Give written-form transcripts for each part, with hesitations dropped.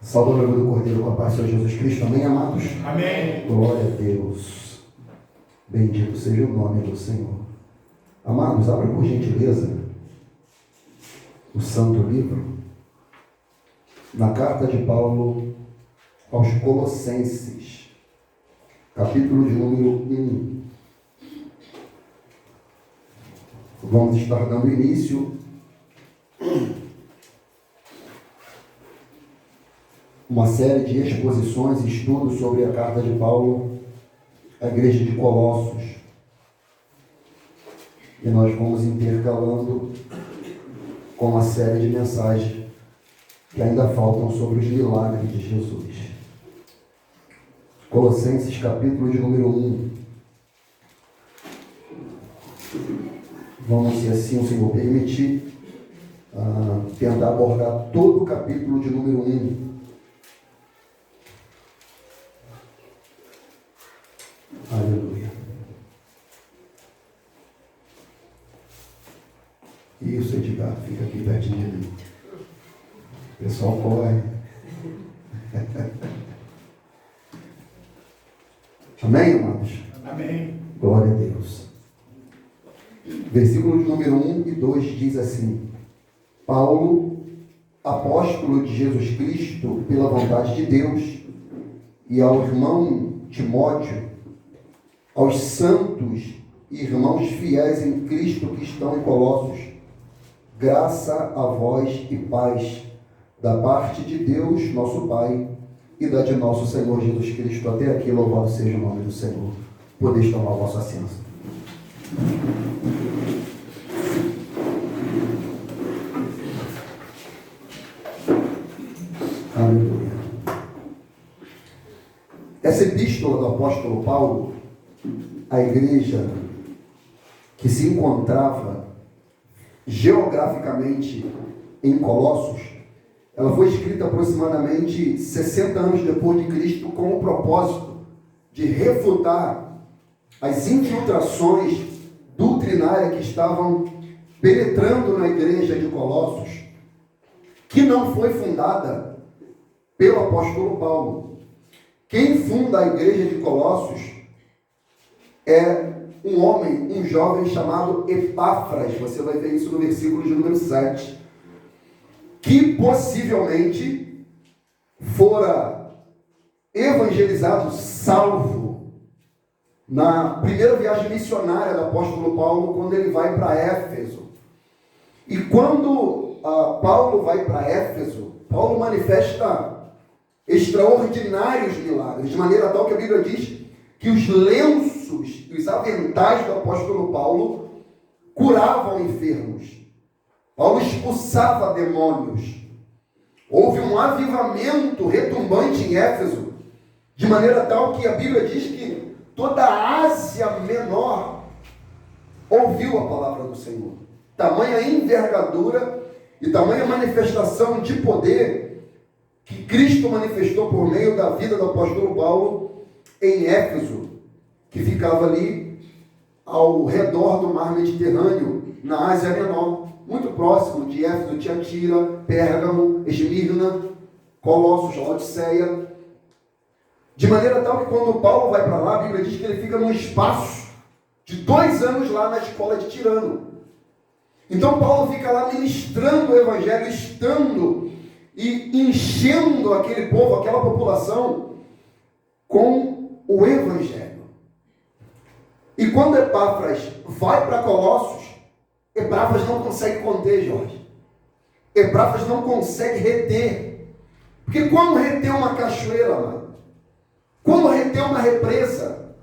Salve o nome do Cordeiro com a paz de Jesus Cristo. Amém, amados? Amém. Glória a Deus. Bendito seja o nome do Senhor. Amados, abra por gentileza o Santo Livro na carta de Paulo aos Colossenses, capítulo de número 1. Vamos estar dando início uma série de exposições e estudos sobre a carta de Paulo à igreja de Colossos. E nós vamos intercalando com uma série de mensagens que ainda faltam sobre os milagres de Jesus. Colossenses, capítulo de número 1. Vamos, se assim o Senhor permitir, tentar abordar todo o capítulo de número 1. Aleluia. Isso, Edgar, fica aqui pertinho de mim. O pessoal corre. Amém, amados? Amém. Glória a Deus. Versículo de número 1 e 2 diz assim: Paulo, apóstolo de Jesus Cristo, pela vontade de Deus, e ao irmão Timóteo, aos santos e irmãos fiéis em Cristo que estão em Colossos, graça a vós e paz, da parte de Deus, nosso Pai, e da de nosso Senhor Jesus Cristo. Até aqui, louvado seja o nome do Senhor. Podeis tomar o vosso assento. Aleluia. Essa epístola do apóstolo Paulo, a igreja que se encontrava geograficamente em Colossos, ela foi escrita aproximadamente 60 anos depois de Cristo, com o propósito de refutar as infiltrações doutrinárias que estavam penetrando na igreja de Colossos, que não foi fundada pelo apóstolo Paulo. Quem funda a igreja de Colossos é um homem, um jovem chamado Epáfras. Você vai ver isso no versículo de número 7. Que possivelmente fora evangelizado, salvo, na primeira viagem missionária do apóstolo Paulo, quando ele vai para Éfeso. E quando Paulo vai para Éfeso, Paulo manifesta extraordinários milagres, de maneira tal que a Bíblia diz que os lenços e os aventais do apóstolo Paulo curavam enfermos. Paulo expulsava demônios. Houve um avivamento retumbante em Éfeso, de maneira tal que a Bíblia diz que toda a Ásia Menor ouviu a palavra do Senhor. Tamanha envergadura e tamanha manifestação de poder que Cristo manifestou por meio da vida do apóstolo Paulo em Éfeso, que ficava ali ao redor do mar Mediterrâneo, na Ásia Menor, muito próximo de Éfeso, Tiatira, Pérgamo, Esmirna, Colossos, Laodiceia. De maneira tal que quando Paulo vai para lá, a Bíblia diz que ele fica num espaço de 2 anos lá na escola de Tirano. Então Paulo fica lá ministrando o evangelho, estando e enchendo aquele povo, aquela população, com o evangelho. E quando Epáfras vai para Colossos, Epáfras não consegue conter, Jorge. Epáfras não consegue reter. Porque como reter uma cachoeira, mano? Como reter uma represa?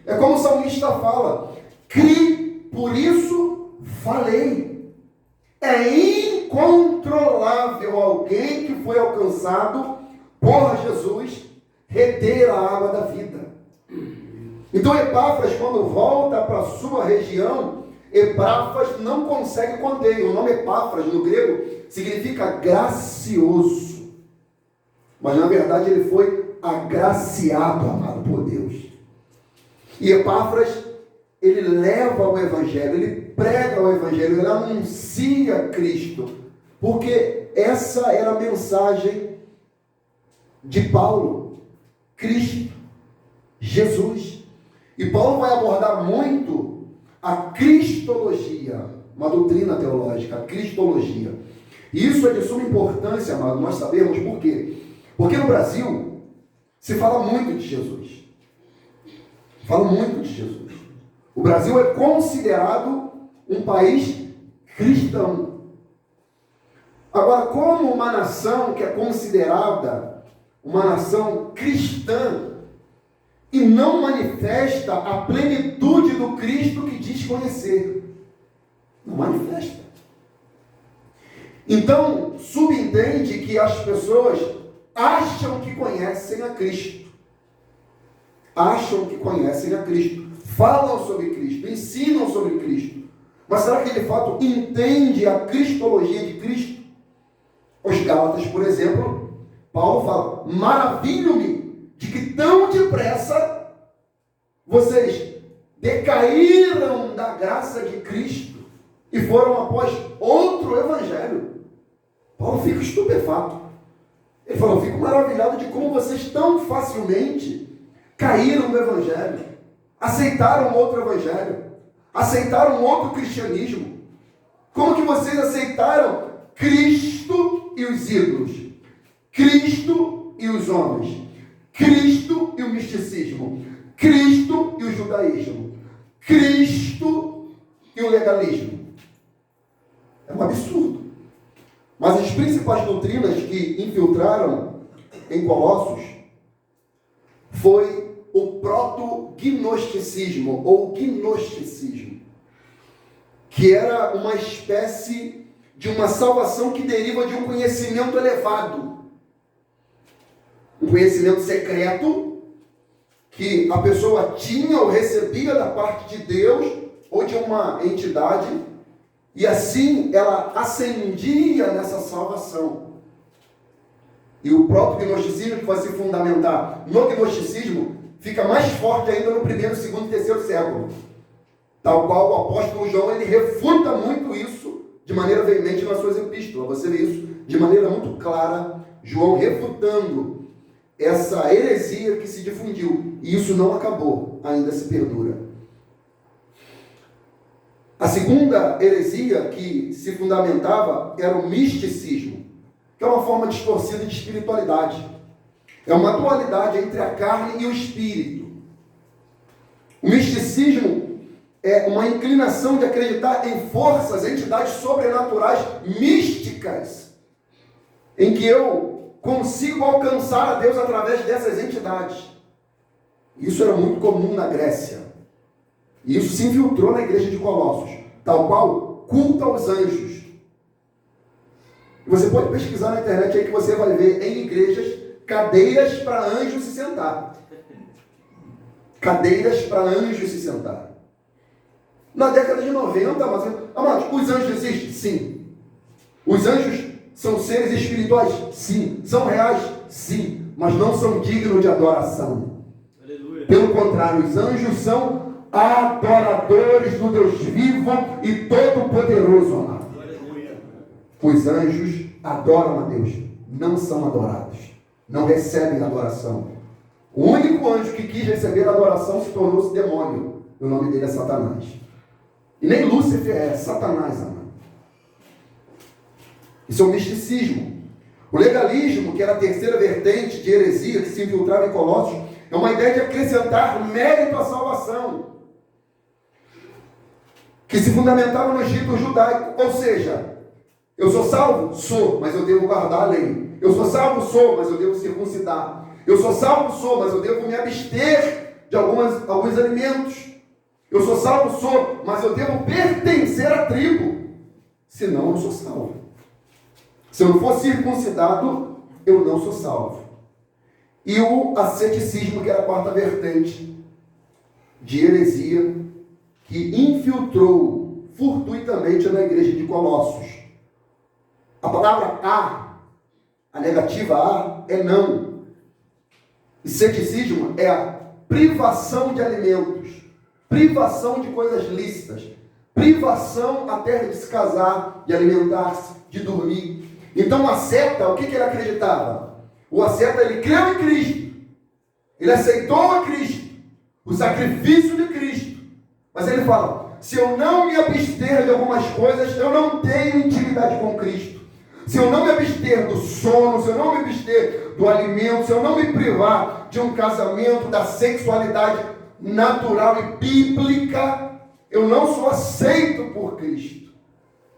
É como o salmista fala: crie, por isso falei. É incontrolável alguém que foi alcançado por Jesus reter a água da vida. Então Epáfras, quando volta para a sua região, Epáfras não consegue conter. O nome Epáfras no grego significa gracioso, mas na verdade ele foi agraciado, amado por Deus. E Epáfras, ele leva o evangelho, ele prega o evangelho, ele anuncia Cristo, porque essa era a mensagem de Paulo, Cristo, Jesus. E Paulo vai abordar muito a cristologia, uma doutrina teológica, a cristologia. E isso é de suma importância, amado, nós sabemos por quê. Porque no Brasil se fala muito de Jesus. Fala muito de Jesus. O Brasil é considerado um país cristão. Agora, como uma nação que é considerada uma nação cristã e não manifesta a plenitude do Cristo que diz conhecer? Não manifesta. Então, subentende que as pessoas acham que conhecem a Cristo. Acham que conhecem a Cristo. Falam sobre Cristo, ensinam sobre Cristo. Mas será que de fato entende a cristologia de Cristo? Os Gálatas, por exemplo, Paulo fala: maravilho-me de que tão depressa vocês decaíram da graça de Cristo e foram após outro evangelho. Paulo fica estupefato. Ele falou: eu fico maravilhado de como vocês tão facilmente caíram no evangelho, aceitaram outro evangelho, aceitaram outro cristianismo. Como que vocês aceitaram Cristo e os ídolos, Cristo e os homens, Cristo e o misticismo, Cristo e o judaísmo, Cristo e o legalismo? É um absurdo. Mas as principais doutrinas que infiltraram em Colossos foi o proto-gnosticismo, ou gnosticismo, que era uma espécie de uma salvação que deriva de um conhecimento elevado, um conhecimento secreto que a pessoa tinha ou recebia da parte de Deus ou de uma entidade, e assim ela ascendia nessa salvação. E o próprio gnosticismo, que vai se fundamentar no gnosticismo, fica mais forte ainda no primeiro, segundo e terceiro século. Tal qual o apóstolo João, ele refuta muito isso de maneira veemente nas suas epístolas. Você vê isso de maneira muito clara, João refutando essa heresia que se difundiu. E isso não acabou, ainda se perdura. A segunda heresia que se fundamentava era o misticismo, que é uma forma distorcida de espiritualidade. É uma dualidade entre a carne e o espírito. O misticismo é uma inclinação de acreditar em forças, entidades sobrenaturais místicas, em que eu consigo alcançar a Deus através dessas entidades. Isso era muito comum na Grécia. E isso se infiltrou na igreja de Colossos, tal qual culto aos anjos. E você pode pesquisar na internet aí que você vai ver em igrejas cadeiras para anjos se sentar. Cadeiras para anjos se sentar. Na década de 90, amados, os anjos existem? Sim. Os anjos são seres espirituais? Sim. São reais? Sim. Mas não são dignos de adoração. Aleluia. Pelo contrário, os anjos são adoradores do Deus vivo e todo-poderoso, amado. Aleluia. Os anjos adoram a Deus, não são adorados, não recebem adoração. O único anjo que quis receber adoração se tornou-se demônio. O nome dele é Satanás. E nem Lúcifer é Satanás, amado. Isso é o misticismo. O legalismo, que era a terceira vertente de heresia que se infiltrava em Colossos, é uma ideia de acrescentar mérito à salvação, que se fundamentava no rito judaico. Ou seja, eu sou salvo? Sou, mas eu devo guardar a lei. Eu sou salvo? Sou, mas eu devo circuncidar. Eu sou salvo? Sou, mas eu devo me abster de alguns alimentos. Eu sou salvo? Sou, mas eu devo pertencer à tribo. Senão eu não sou salvo. Se eu não for circuncidado, eu não sou salvo. E o asceticismo, que era a quarta vertente de heresia, que infiltrou fortuitamente na igreja de Colossos. A palavra a negativa a, é não. E ceticismo é a privação de alimentos, privação de coisas lícitas, privação até de se casar, de alimentar-se, de dormir. Então a seta, o que ele acreditava? O asceta, ele creu em Cristo. Ele aceitou a Cristo, o sacrifício de Cristo. Mas ele fala, se eu não me abster de algumas coisas, eu não tenho intimidade com Cristo. Se eu não me abster do sono, se eu não me abster do alimento, se eu não me privar de um casamento, da sexualidade natural e bíblica, eu não sou aceito por Cristo.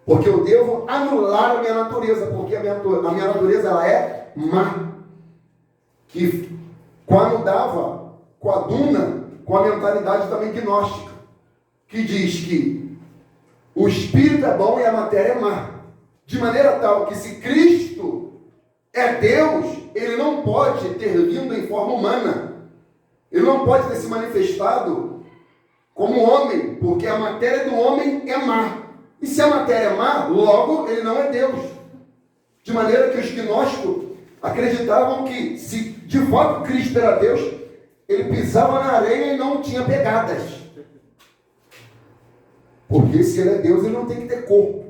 Porque eu devo anular a minha natureza, porque a minha natureza ela é má. Que coadunava, coaduna com a mentalidade também gnóstica, que diz que o espírito é bom e a matéria é má. De maneira tal que se Cristo é Deus, ele não pode ter vindo em forma humana. Ele não pode ter se manifestado como homem, porque a matéria do homem é má. E se a matéria é má, logo ele não é Deus. De maneira que os gnósticos acreditavam que se de fato Cristo era Deus, ele pisava na areia e não tinha pegadas. Porque se ele é Deus, ele não tem que ter corpo.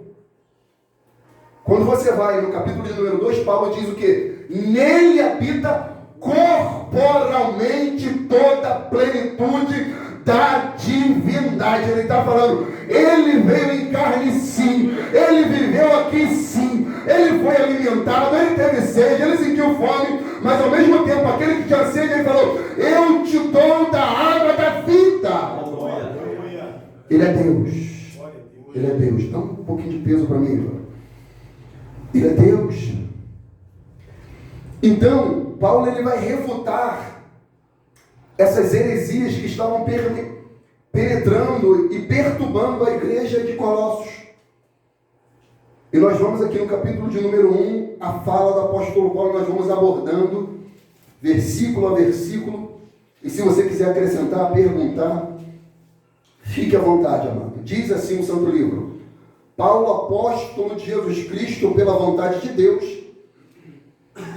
Quando você vai no capítulo de número 2, Paulo diz o quê? Nele habita corporalmente toda a plenitude da divindade. Ele está falando, ele veio em carne sim, ele viveu aqui sim, ele foi alimentado, ele teve sede, ele sentiu fome, mas ao mesmo tempo, aquele que tinha sede, ele falou, eu te dou da água da vida. Ele é Deus. Ele é Deus. Dá um pouquinho de peso para mim, irmão. Ele é Deus. Então, Paulo ele vai refutar essas heresias que estavam penetrando e perturbando a igreja de Colossos. E nós vamos aqui no capítulo de número 1, a fala do apóstolo Paulo, nós vamos abordando versículo a versículo. E se você quiser acrescentar, perguntar, fique à vontade, amado. Diz assim o Santo Livro: Paulo, apóstolo de Jesus Cristo, pela vontade de Deus,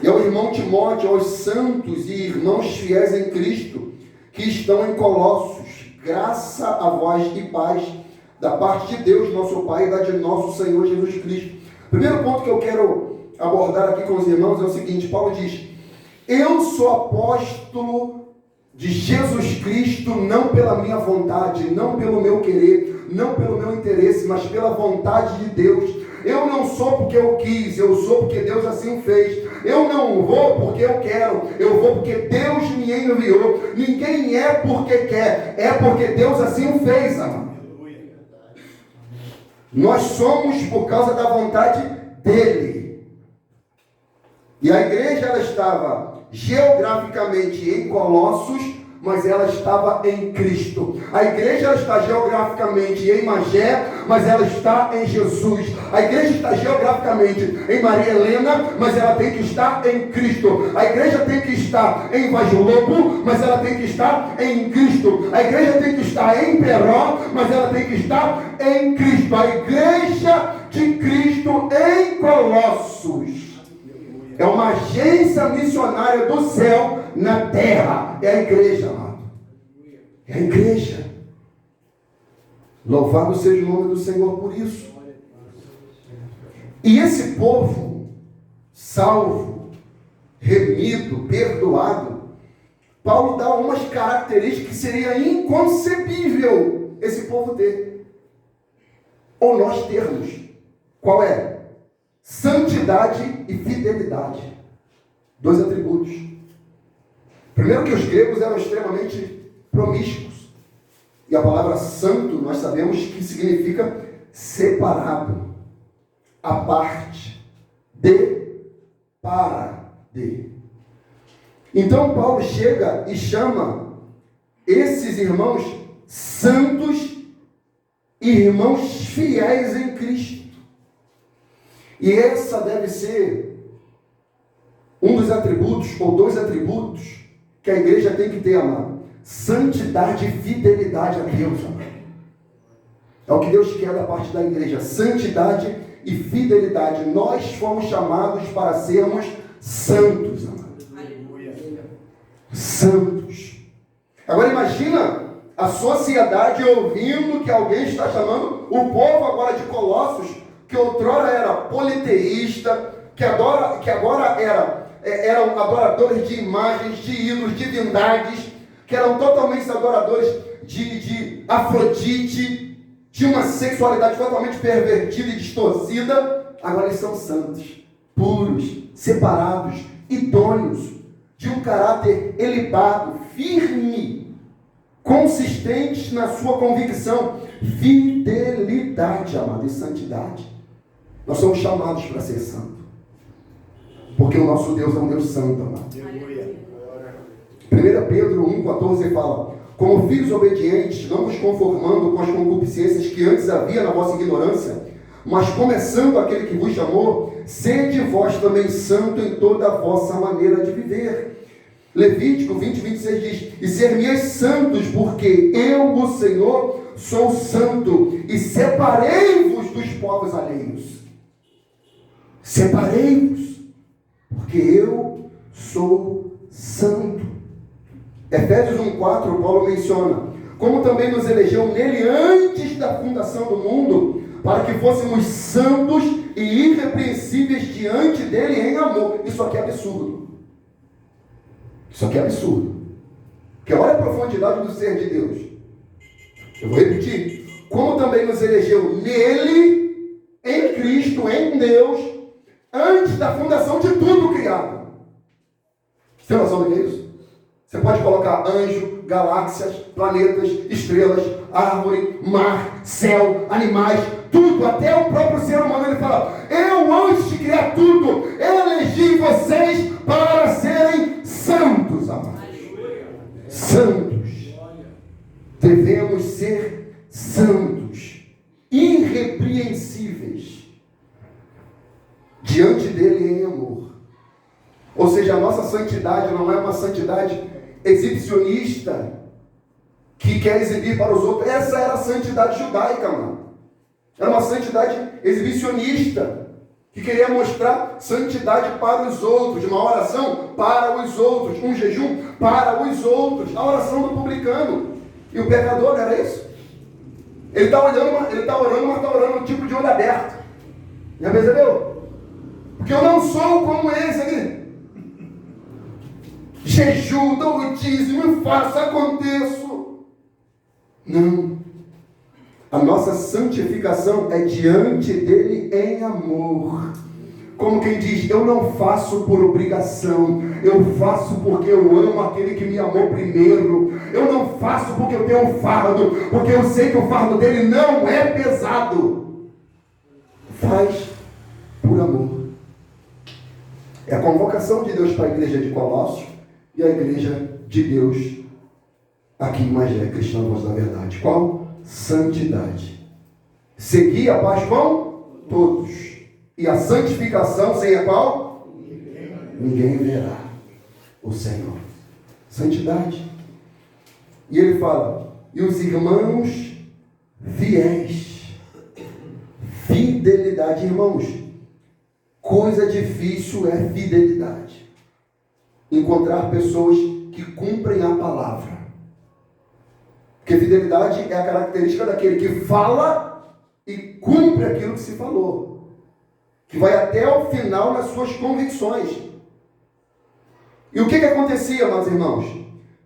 e ao irmão Timóteo, aos santos e irmãos fiéis em Cristo, que estão em Colossos, graça a vós e paz, da parte de Deus, nosso Pai, e da de nosso Senhor Jesus Cristo. Primeiro ponto que eu quero abordar aqui com os irmãos é o seguinte: Paulo diz, eu sou apóstolo de Jesus Cristo, não pela minha vontade, não pelo meu querer, não pelo meu interesse, mas pela vontade de Deus. Eu não sou porque eu quis, eu sou porque Deus assim fez. Eu não vou porque eu quero, eu vou porque Deus me enviou. Ninguém é porque quer, é porque Deus assim o fez, amado. Nós somos por causa da vontade dele. E a igreja ela estava geograficamente em Colossos, mas ela estava em Cristo. A igreja ela está geograficamente em Magé, mas ela está em Jesus. A igreja está geograficamente em Maria Helena, mas ela tem que estar em Cristo. A igreja tem que estar em Vaz do Lobo, mas ela tem que estar em Cristo. A igreja tem que estar em Peró, mas ela tem que estar em Cristo. A igreja de Cristo em Colossos é uma agência missionária do céu na terra. É a igreja, amado. É a igreja. Louvado seja o nome do Senhor por isso. E esse povo, salvo, remido, perdoado, Paulo dá algumas características que seria inconcebível esse povo ter. Ou nós termos. Qual é? Santidade e fidelidade. Dois atributos. Primeiro que os gregos eram extremamente promíscuos. E a palavra santo, nós sabemos que significa separado, à parte, de, para, de. Então Paulo chega e chama esses irmãos santos e irmãos fiéis em Cristo. E essa deve ser um dos atributos, ou dois atributos, que a igreja tem que ter, amado. Santidade e fidelidade a Deus, amado. É o que Deus quer da parte da igreja. Santidade e fidelidade. Nós fomos chamados para sermos santos, amado. Santos. Agora imagina a sociedade ouvindo que alguém está chamando o povo agora de Colossos, que outrora era politeísta, que agora era eram adoradores de imagens, de ídolos, divindades, que eram totalmente adoradores de Afrodite, de uma sexualidade totalmente pervertida e distorcida. Agora eles são santos, puros, separados, idôneos, de um caráter elevado, firme, consistentes na sua convicção, fidelidade, amado, e santidade. Nós somos chamados para ser santo, porque o nosso Deus é um Deus santo, amado. 1 Pedro 1,14 fala: como filhos obedientes, não vos conformando com as concupiscências que antes havia na vossa ignorância, mas começando aquele que vos chamou, sede vós também santo em toda a vossa maneira de viver. Levítico 20:26 diz: e ser-me-eis santos, porque eu, o Senhor, sou santo, e separei-vos dos povos alheios. Separei-vos, porque eu sou santo. Efésios 1,4, Paulo menciona: como também nos elegeu nele antes da fundação do mundo, para que fôssemos santos e irrepreensíveis diante dele em amor. Isso aqui é absurdo. Isso aqui é absurdo. Porque olha a profundidade do ser de Deus. Eu vou repetir. Como também nos elegeu nele, em Cristo, em Deus, antes da fundação de tudo criado. Você tem noção do que é isso? Você pode colocar anjo, galáxias, planetas, estrelas, árvore, mar, céu, animais, tudo, até o próprio ser humano. Ele fala: eu, antes de criar tudo, elegi vocês para serem santos, amados. Santos. Devemos ser santos, irrepreensíveis diante dele em amor. Ou seja, a nossa santidade não é uma santidade exibicionista que quer exibir para os outros. Essa era a santidade judaica, mano. Era uma santidade exibicionista que queria mostrar santidade para os outros, uma oração para os outros, um jejum para os outros, a oração do publicano. E o pecador era isso. Ele está orando, mas está orando um tipo de olho aberto. Já percebeu? Porque eu não sou como esse ali. Jejum, dou o dízimo, faço, aconteço. Não. A nossa santificação é diante dele em amor. Como quem diz: eu não faço por obrigação, eu faço porque eu amo aquele que me amou primeiro. Eu não faço porque eu tenho um fardo, porque eu sei que o fardo dele não é pesado. Faz por amor. É a convocação de Deus para a igreja de Colossos e a igreja de Deus aqui em Magé, Cristã Voz da Verdade. Qual? Santidade. Seguir a paz com todos. E a santificação, sem a qual? Ninguém verá o Senhor. Santidade. E ele fala: e os irmãos fiéis. Fidelidade, irmãos. Coisa difícil é fidelidade. Encontrar pessoas que cumprem a palavra. Porque fidelidade é a característica daquele que fala e cumpre aquilo que se falou. Que vai até o final nas suas convicções. E o que acontecia, meus irmãos?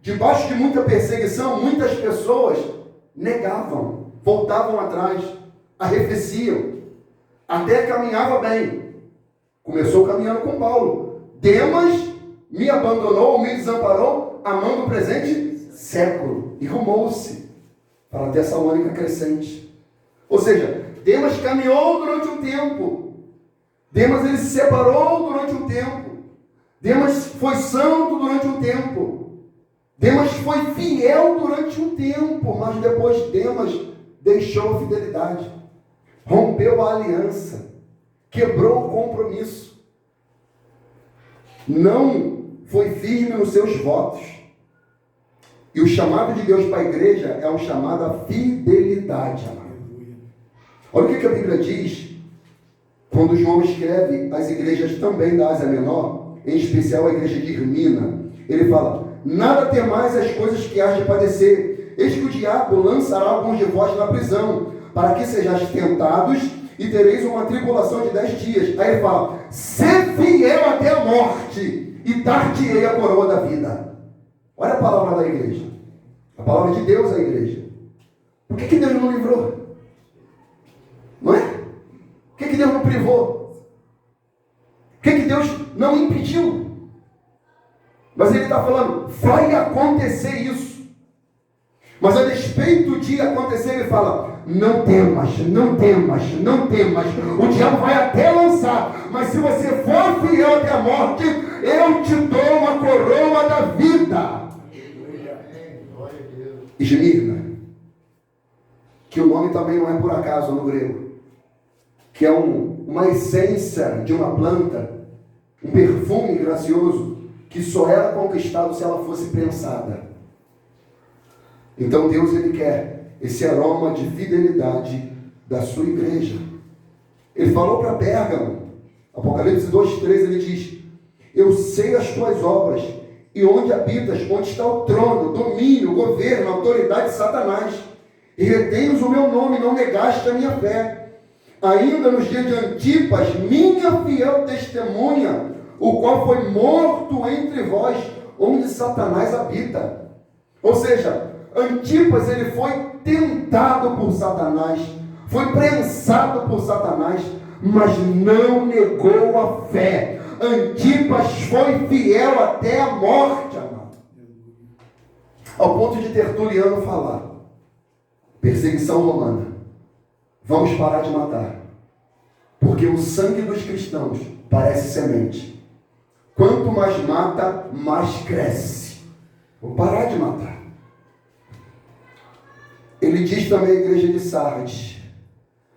Debaixo de muita perseguição, muitas pessoas negavam, voltavam atrás, arrefeciam, até caminhava bem. Começou caminhando com Paulo. Demas me abandonou, me desamparou, amando o presente século. E rumou-se para a Tessalônica crescente. Ou seja, Demas caminhou durante um tempo. Demas ele se separou durante um tempo. Demas foi santo durante um tempo. Demas foi fiel durante um tempo. Mas depois Demas deixou a fidelidade. Rompeu a aliança. Quebrou o compromisso. Não foi firme nos seus votos. E o chamado de Deus para a igreja é um chamado à fidelidade, amado. Olha o que a Bíblia diz quando João escreve às igrejas também da Ásia Menor, em especial a igreja de Irmina. Ele fala: nada temais as coisas que hás de padecer. Eis que o diabo lançará alguns de vós na prisão, para que sejais tentados e tereis uma tribulação de 10 dias. Aí ele fala, ser fiel até a morte, e dar-te-ei a coroa da vida. Olha a palavra da igreja. A palavra de Deus à igreja. Por que Deus não livrou? Não é? Por que Deus não privou? Por que Deus não impediu? Mas ele está falando, vai acontecer isso. Mas a despeito de acontecer, ele fala, não temas, não temas, não temas. O diabo vai até lançar, mas se você for fiel até a morte, eu te dou uma coroa da vida. Esmirna, que o nome também não é por acaso no grego, que é uma essência de uma planta, um perfume gracioso, que só era conquistado se ela fosse prensada. Então Deus, ele quer esse aroma de fidelidade da sua igreja. Ele falou para Pérgamo, Apocalipse 2:3, ele diz, eu sei as tuas obras, e onde habitas, onde está o trono, domínio, governo, autoridade de Satanás, e retens o meu nome, não negaste a minha fé. Ainda nos dias de Antipas, minha fiel testemunha, o qual foi morto entre vós, onde Satanás habita. Ou seja, Antipas, ele foi tentado por Satanás, foi prensado por Satanás, mas não negou a fé. Antipas foi fiel até a morte, amado. Ao ponto de Tertuliano falar, perseguição romana, vamos parar de matar, porque o sangue dos cristãos parece semente. Quanto mais mata, mais cresce. Vou parar de matar. Ele diz também à igreja de Sardes,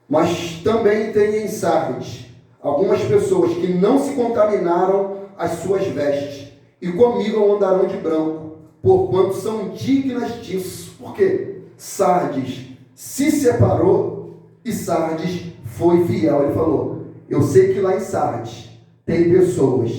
mas também tem em Sardes algumas pessoas que não se contaminaram as suas vestes, e comigo andarão de branco, porquanto são dignas disso. Por quê? Sardes se separou e Sardes foi fiel. Ele falou, eu sei que lá em Sardes tem pessoas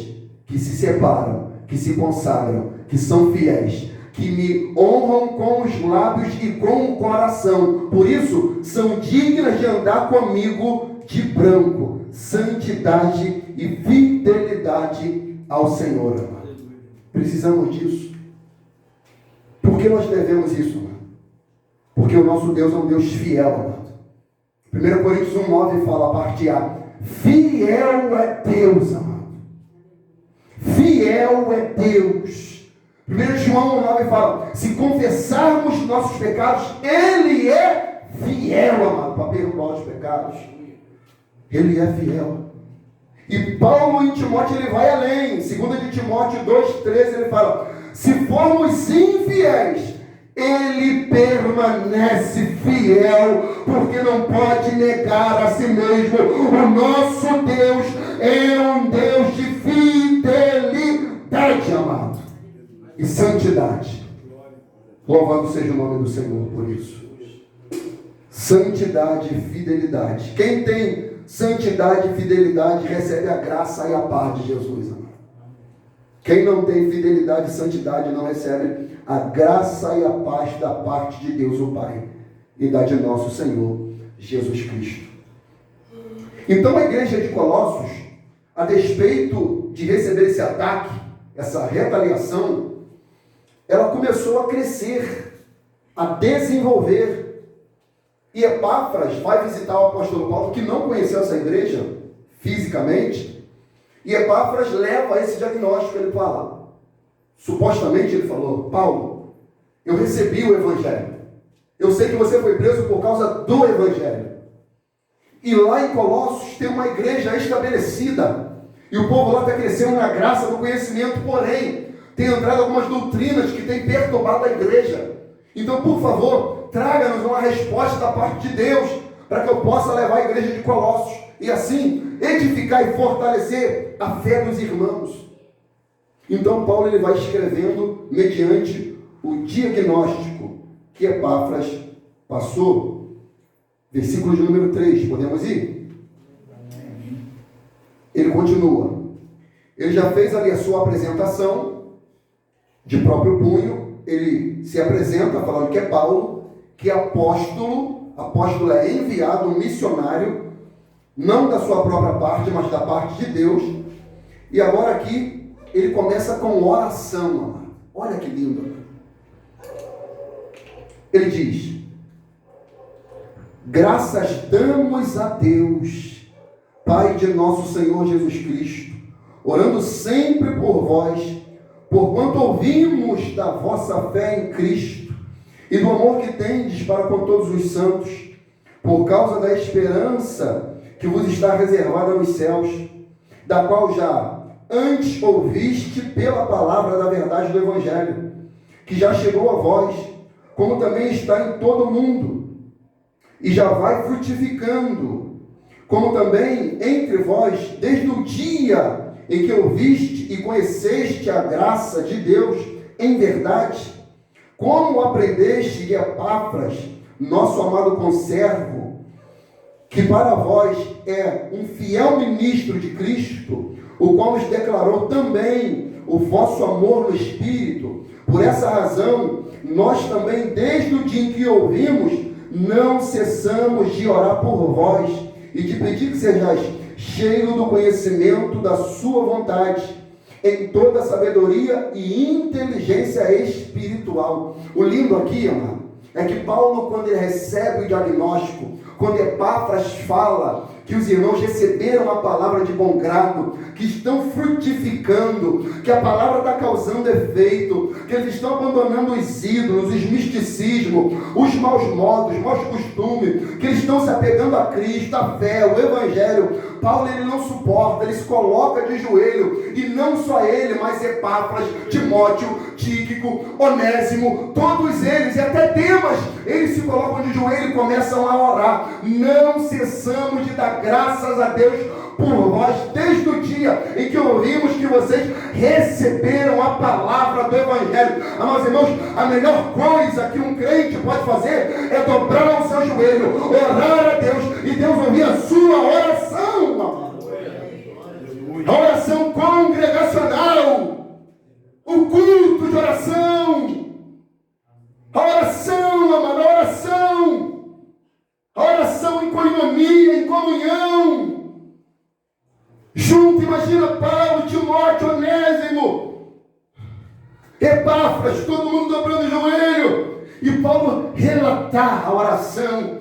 que se separam, que se consagram, que são fiéis, que me honram com os lábios e com o coração. Por isso, são dignas de andar comigo de branco. Santidade e fidelidade ao Senhor, amado. Precisamos disso. Por que nós devemos isso, amado? Porque o nosso Deus é um Deus fiel, amado. 1 Coríntios 1:9 fala, a parte A, fiel é Deus, amado. Fiel é Deus. 1 João 1:9 fala, se confessarmos nossos pecados, Ele é fiel, amado, para perdoar os pecados. Ele é fiel. E Paulo em Timóteo, ele vai além. 2 de Timóteo 2:13, ele fala, se formos infiéis, Ele permanece fiel, porque não pode negar a si mesmo. O nosso Deus é um Deus de fidelidade, amado, e santidade. Louvado seja o nome do Senhor por isso. Santidade e fidelidade. Quem tem santidade e fidelidade recebe a graça e a paz de Jesus, amado. Quem não tem fidelidade e santidade não recebe a graça e a paz da parte de Deus o Pai e da de nosso Senhor Jesus Cristo. Então a igreja de Colossos, a despeito de receber esse ataque, essa retaliação, ela começou a crescer, a desenvolver. E Epáfras vai visitar o apóstolo Paulo, que não conheceu essa igreja fisicamente, e Epáfras leva esse diagnóstico. Ele fala, supostamente ele falou, Paulo, eu recebi o evangelho, eu sei que você foi preso por causa do evangelho, e lá em Colossos tem uma igreja estabelecida, e o povo lá está crescendo na graça do conhecimento, porém tem entrado algumas doutrinas que têm perturbado a igreja. Então, por favor, traga-nos uma resposta da parte de Deus, para que eu possa levar a igreja de Colossos, e assim, edificar e fortalecer a fé dos irmãos. Então, Paulo ele vai escrevendo mediante o diagnóstico que Epáfras passou. Versículo de número 3, podemos ir? Ele continua. Ele já fez ali a sua apresentação, de próprio punho. Ele se apresenta falando que é Paulo, que é apóstolo. Apóstolo é enviado, um missionário, não da sua própria parte, mas da parte de Deus. E agora aqui, ele começa com oração, amado. Olha que lindo, amado. Ele diz: graças damos a Deus, Pai de nosso Senhor Jesus Cristo, orando sempre por vós, porquanto ouvimos da vossa fé em Cristo e do amor que tendes para com todos os santos, por causa da esperança que vos está reservada nos céus, da qual já antes ouviste pela palavra da verdade do Evangelho, que já chegou a vós, como também está em todo o mundo, e já vai frutificando, como também entre vós, desde o dia em que ouviste e conheceste a graça de Deus em verdade, como aprendeste de Epáfras, nosso amado conservo, que para vós é um fiel ministro de Cristo, o qual nos declarou também o vosso amor no Espírito. Por essa razão, nós também, desde o dia em que ouvimos, não cessamos de orar por vós e de pedir que sejais cheio do conhecimento da sua vontade, em toda sabedoria e inteligência espiritual. O lindo aqui, amado, é que Paulo, quando ele recebe o diagnóstico, quando Epáfras fala que os irmãos receberam a palavra de bom grado, que estão frutificando, que a palavra está causando efeito, que eles estão abandonando os ídolos, os misticismos, os maus modos, os maus costumes, que eles estão se apegando a Cristo, a fé, o Evangelho. Paulo, ele não suporta, ele se coloca de joelho, e não só ele, mas Epáfras, Timóteo, Tíquico, Onésimo, todos eles, e até Demas, eles se colocam de joelho e começam a orar. Não cessamos de dar graças a Deus por vós, desde o dia em que ouvimos que vocês receberam a palavra do Evangelho. Amados irmãos, a melhor coisa que um crente pode fazer é dobrar o seu joelho, orar a Deus, e Deus ouvir a sua oração, amado. A oração congregacional, o culto de oração, a oração, amado, a oração em coinonia, em comunhão, junto. Imagina Paulo, Timóteo, Onésimo, Epáfras, todo mundo dobrando o joelho, e Paulo relatar a oração,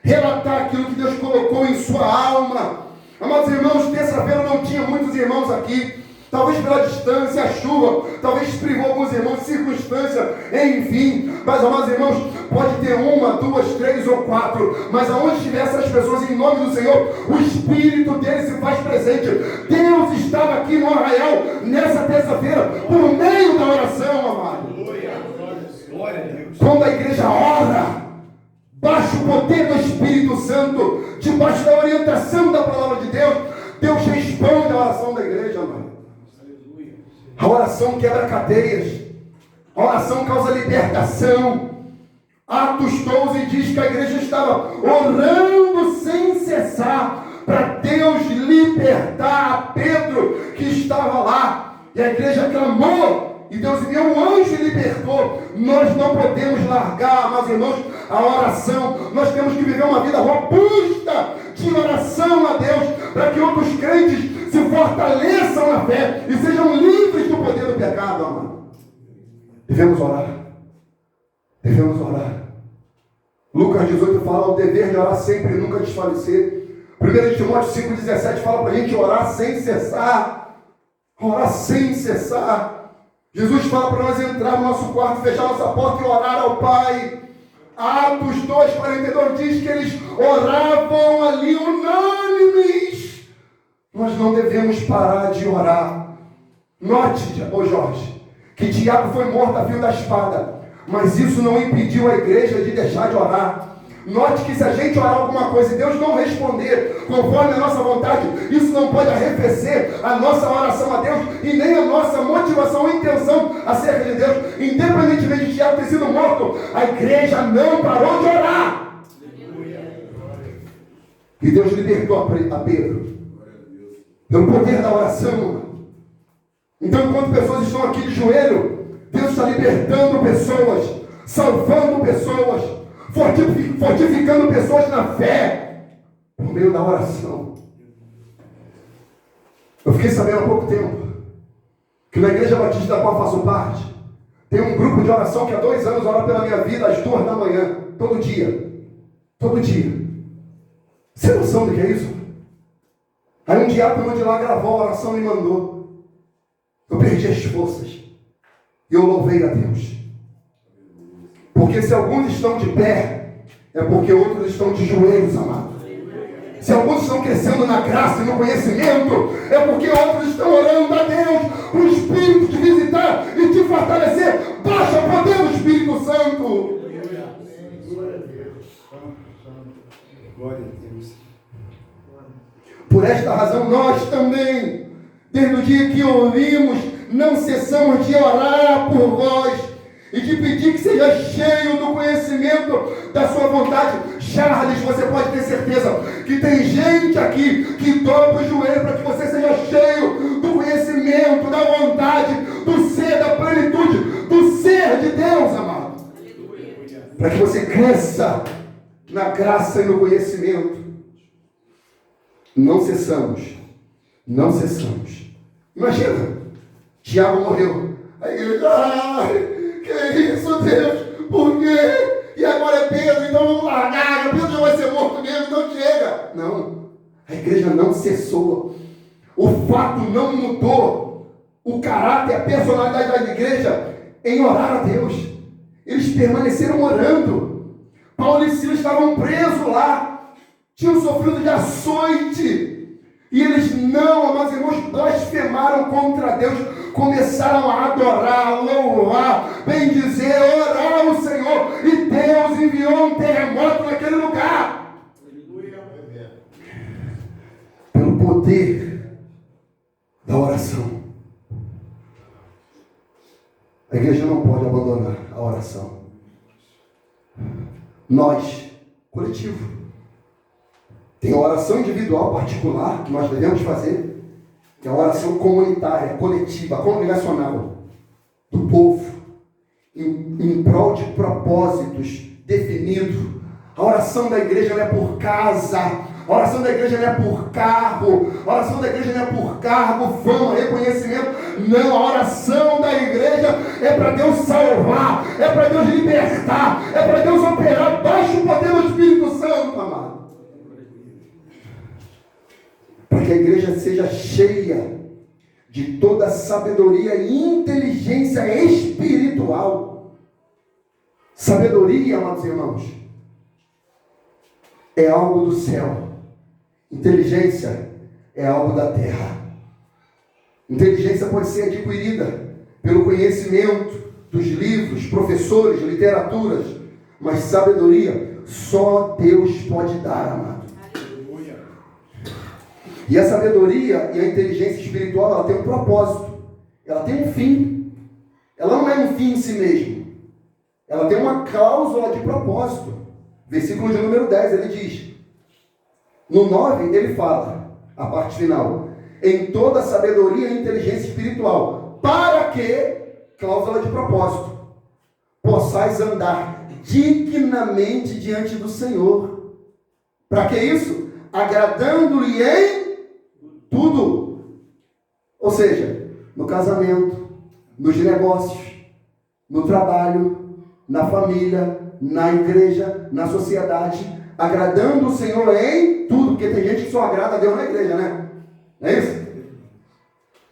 relatar aquilo que Deus colocou em sua alma. Amados irmãos, terça-feira não tinha muitos irmãos aqui, talvez pela distância, a chuva, talvez privou alguns irmãos de circunstância, enfim. Mas, amados irmãos, pode ter uma, duas, três ou quatro, mas aonde estiver essas pessoas, em nome do Senhor, o Espírito dele se faz presente. Deus estava aqui no arraial, nessa terça-feira, por meio da oração, amado. Quando a igreja ora, baixo o poder do Espírito Santo, debaixo da orientação da palavra de Deus, Deus responde a oração da igreja, amado. A oração quebra cadeias, a oração causa libertação. Atos 12 diz que a igreja estava orando sem cessar para Deus libertar a Pedro que estava lá, e a igreja clamou, e Deus enviou um anjo e libertou. Nós não podemos largar, meus irmãos, a oração. Nós temos que viver uma vida robusta de oração a Deus, para que outros crentes se fortaleçam na fé e sejam livres do poder do pecado, amado. Devemos orar. Devemos orar. Lucas 18 fala o dever de orar sempre e nunca desfalecer. 1 Timóteo 5,17 fala para a gente orar sem cessar. Orar sem cessar. Jesus fala para nós entrar no nosso quarto, fechar nossa porta e orar ao Pai. Atos 2,42 diz que eles oravam ali unânimes. Nós não devemos parar de orar. Note, ô Jorge, que Tiago foi morto a fio da espada, mas isso não impediu a igreja de deixar de orar. Note que se a gente orar alguma coisa e Deus não responder conforme a nossa vontade, isso não pode arrefecer a nossa oração a Deus e nem a nossa motivação ou intenção acerca de Deus. Independentemente de Tiago ter sido morto, a igreja não parou de orar. E Deus libertou a Pedro pelo poder da oração. Então, enquanto pessoas estão aqui de joelho, Deus está libertando pessoas, salvando pessoas, fortificando pessoas na fé, por meio da oração. Eu fiquei sabendo há pouco tempo que na Igreja Batista da qual faço parte, tem um grupo de oração que há 2 anos ora pela minha vida às 2 da manhã, todo dia. Todo dia. Você tem noção do que é isso? Aí um diácono de lá gravou a oração e mandou. Eu perdi as forças. E eu louvei a Deus. Porque se alguns estão de pé, é porque outros estão de joelhos, amado. Se alguns estão crescendo na graça e no conhecimento, é porque outros estão orando a Deus, o Espírito te visitar e te fortalecer. Baixa o poder do Espírito Santo. Glória a Deus. Por esta razão, nós também, desde o dia que ouvimos, não cessamos de orar por vós e de pedir que seja cheio do conhecimento da sua vontade. Charles, você pode ter certeza que tem gente aqui que dobra o joelho para que você seja cheio do conhecimento, da vontade, do ser, da plenitude, do ser de Deus, amado. Para que você cresça na graça e no conhecimento. Não cessamos. Não cessamos. Imagina, Tiago morreu. A igreja, que isso, Deus? Por quê? E agora é Pedro, então vamos largar. Pedro já vai ser morto mesmo, então chega. Não, a igreja não cessou. O fato não mudou. O caráter, a personalidade da igreja em orar a Deus. Eles permaneceram orando. Paulo e Silas estavam presos lá. Tinham sofrido de açoite. E eles não, amados irmãos, blasfemaram contra Deus. Começaram a adorar, louvar, bendizer, orar ao Senhor. E Deus enviou um terremoto naquele lugar. Pelo poder da oração. A igreja não pode abandonar a oração. Nós, coletivo, tem a oração individual particular que nós devemos fazer, que é a oração comunitária, coletiva, congregacional do povo, em prol de propósitos definidos. A oração da igreja não é por casa, a oração da igreja não é por carro, a oração da igreja não é por cargo, fama, reconhecimento. Não, a oração da igreja é para Deus salvar, é para Deus libertar, é para Deus operar. Baixa o poder do Espírito Santo, amado. Para que a igreja seja cheia de toda sabedoria e inteligência espiritual. Sabedoria, amados irmãos, é algo do céu. Inteligência é algo da terra. Inteligência pode ser adquirida pelo conhecimento dos livros, professores, literaturas, mas sabedoria só Deus pode dar, amado. E a sabedoria e a inteligência espiritual, ela tem um propósito. Ela tem um fim. Ela não é um fim em si mesma. Ela tem uma cláusula de propósito. Versículo de número 10, ele diz. No 9, ele fala, a parte final. Em toda sabedoria e inteligência espiritual. Para que, cláusula de propósito, possais andar dignamente diante do Senhor. Para que isso? Agradando-lhe em tudo. Ou seja, no casamento, nos negócios, no trabalho, na família, na igreja, na sociedade, agradando o Senhor em tudo, porque tem gente que só agrada a Deus na igreja, né? Não é isso?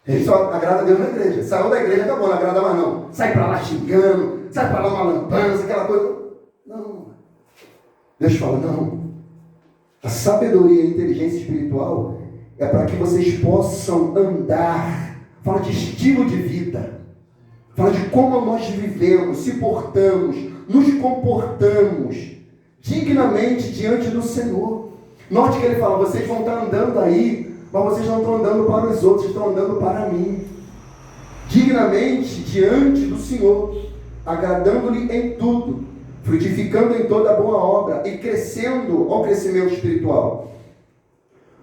A gente só agrada a Deus na igreja. Saiu da igreja, acabou, não agrada mais não. Sai pra lá xingando, sai pra lá uma lambança, aquela coisa. Não. Deus fala, não. A sabedoria e a inteligência espiritual é para que vocês possam andar. Fala de estilo de vida. Fala de como nós vivemos, se portamos, nos comportamos dignamente diante do Senhor. Note que ele fala, vocês vão estar andando aí, mas vocês não estão andando para os outros, vocês estão andando para mim. Dignamente diante do Senhor, agradando-lhe em tudo, frutificando em toda boa obra e crescendo ao crescimento espiritual.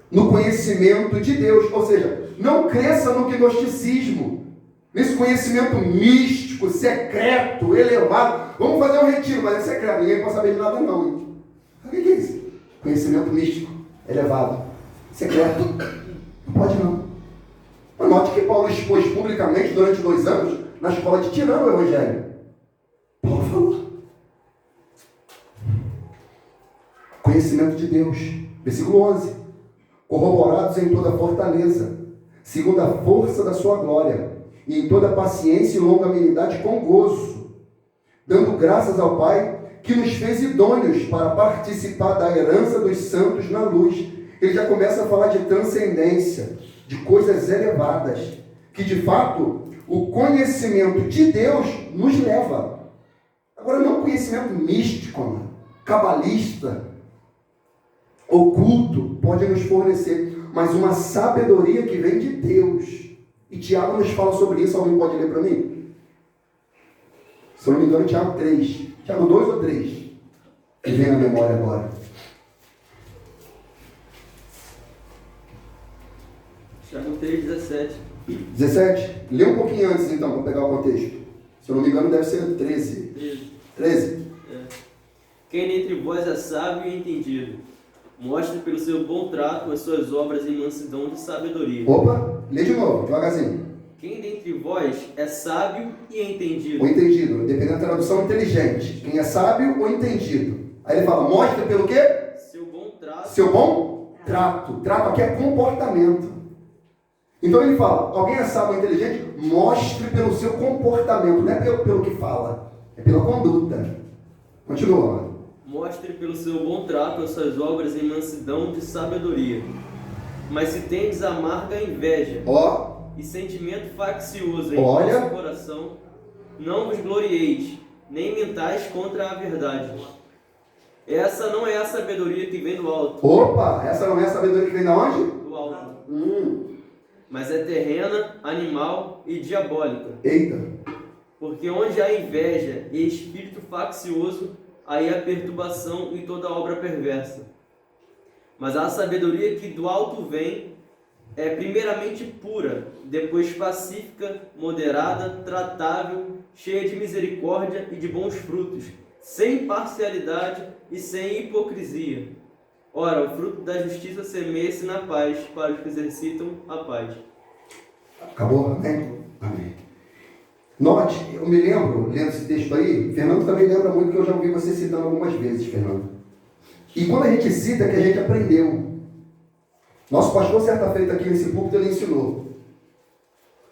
No conhecimento de Deus, ou seja, não cresça no gnosticismo, nesse conhecimento místico, secreto, elevado. Vamos fazer um retiro, mas é secreto, ninguém pode saber de nada não. Hein? O que é isso? Conhecimento místico, elevado, secreto. Não pode não. Note que Paulo expôs publicamente durante 2 anos na escola de Tirano o Evangelho. Paulo falou. Conhecimento de Deus. Versículo 11. Corroborados em toda fortaleza, segundo a força da sua glória, e em toda paciência e longanimidade com gozo, dando graças ao Pai, que nos fez idôneos para participar da herança dos santos na luz. Ele já começa a falar de transcendência, de coisas elevadas, que de fato o conhecimento de Deus nos leva. Agora, não conhecimento místico, cabalista, oculto, pode nos fornecer, mas uma sabedoria que vem de Deus. E Tiago nos fala sobre isso. Alguém pode ler para mim? Se eu não me engano, Tiago 3. Tiago 2 ou 3? Que vem na memória agora. Tiago 3, 17. 17? Lê um pouquinho antes então, para pegar o contexto. Se eu não me engano, deve ser 13. 13? Quem dentre vós é sábio e entendido, mostre pelo seu bom trato as suas obras em mansidão de sabedoria. Opa, lê de novo, devagarzinho. Quem dentre vós é sábio e entendido? O entendido, dependendo da tradução, inteligente. Quem é sábio ou entendido? Aí ele fala, mostre pelo quê? Seu bom trato. Seu bom trato. Trato aqui é comportamento. Então ele fala, alguém é sábio ou inteligente? Mostre pelo seu comportamento. Não é pelo que fala, é pela conduta. Continua. Mostre pelo seu bom trato as suas obras em mansidão de sabedoria. Mas se tendes amarga inveja e sentimento faccioso em vosso coração, não vos glorieis, nem mentais contra a verdade. Essa não é a sabedoria que vem do alto. Opa, essa não é a sabedoria que vem de onde? Do alto. Mas é terrena, animal e diabólica. Eita. Porque onde há inveja e espírito faccioso, aí há perturbação e toda obra perversa. Mas a sabedoria que do alto vem é primeiramente pura, depois pacífica, moderada, tratável, cheia de misericórdia e de bons frutos, sem parcialidade e sem hipocrisia. Ora, o fruto da justiça semeia-se na paz para os que exercitam a paz. Acabou? Amém? Amém. Note, eu me lembro, lendo esse texto aí, Fernando também lembra muito, que eu já ouvi você citando algumas vezes, Fernando. E quando a gente cita, é que a gente aprendeu. Nosso pastor, certa feita aqui nesse púlpito, ele ensinou.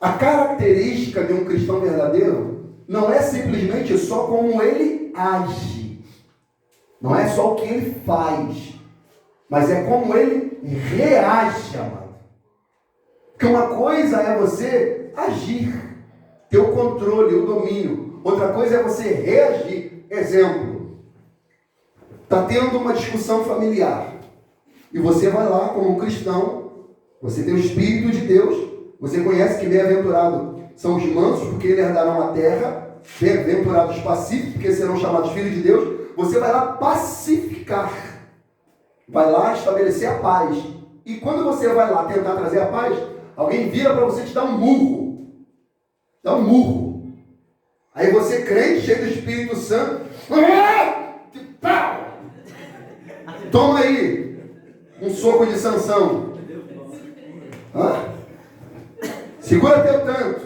A característica de um cristão verdadeiro não é simplesmente só como ele age. Não é só o que ele faz. Mas é como ele reage, amado. Porque uma coisa é você agir, ter o controle, o domínio. Outra coisa é você reagir. Exemplo. Está tendo uma discussão familiar. E você vai lá como um cristão. Você tem o Espírito de Deus. Você conhece que bem-aventurado são os mansos, porque eles herdarão a terra. Bem-aventurados pacíficos, porque serão chamados filhos de Deus. Você vai lá pacificar. Vai lá estabelecer a paz. E quando você vai lá tentar trazer a paz, alguém vira para você e te dá um murro. Dá um murro. Aí você, crente, cheio do Espírito Santo, toma aí um soco de Sansão. Hã? Segura teu tanto.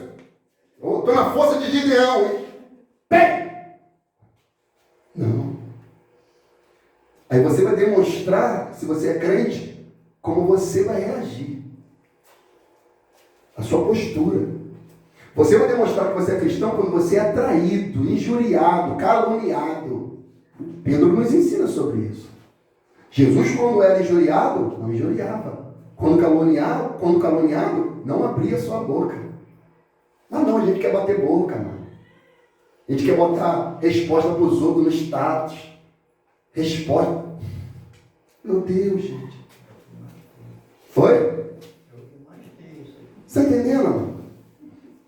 Eu estou na força de Gideão, hein? Pé! Não. Aí você vai demonstrar, se você é crente, como você vai reagir. A sua postura. Você vai demonstrar que você é cristão quando você é traído, injuriado, caluniado. Pedro nos ensina sobre isso. Jesus, quando era injuriado, não injuriava. Quando caluniado, não abria sua boca. Mas não, a gente quer bater boca, mano. A gente quer botar resposta para os outros no status. Resposta. Meu Deus, gente. Foi? Você está entendendo, mano?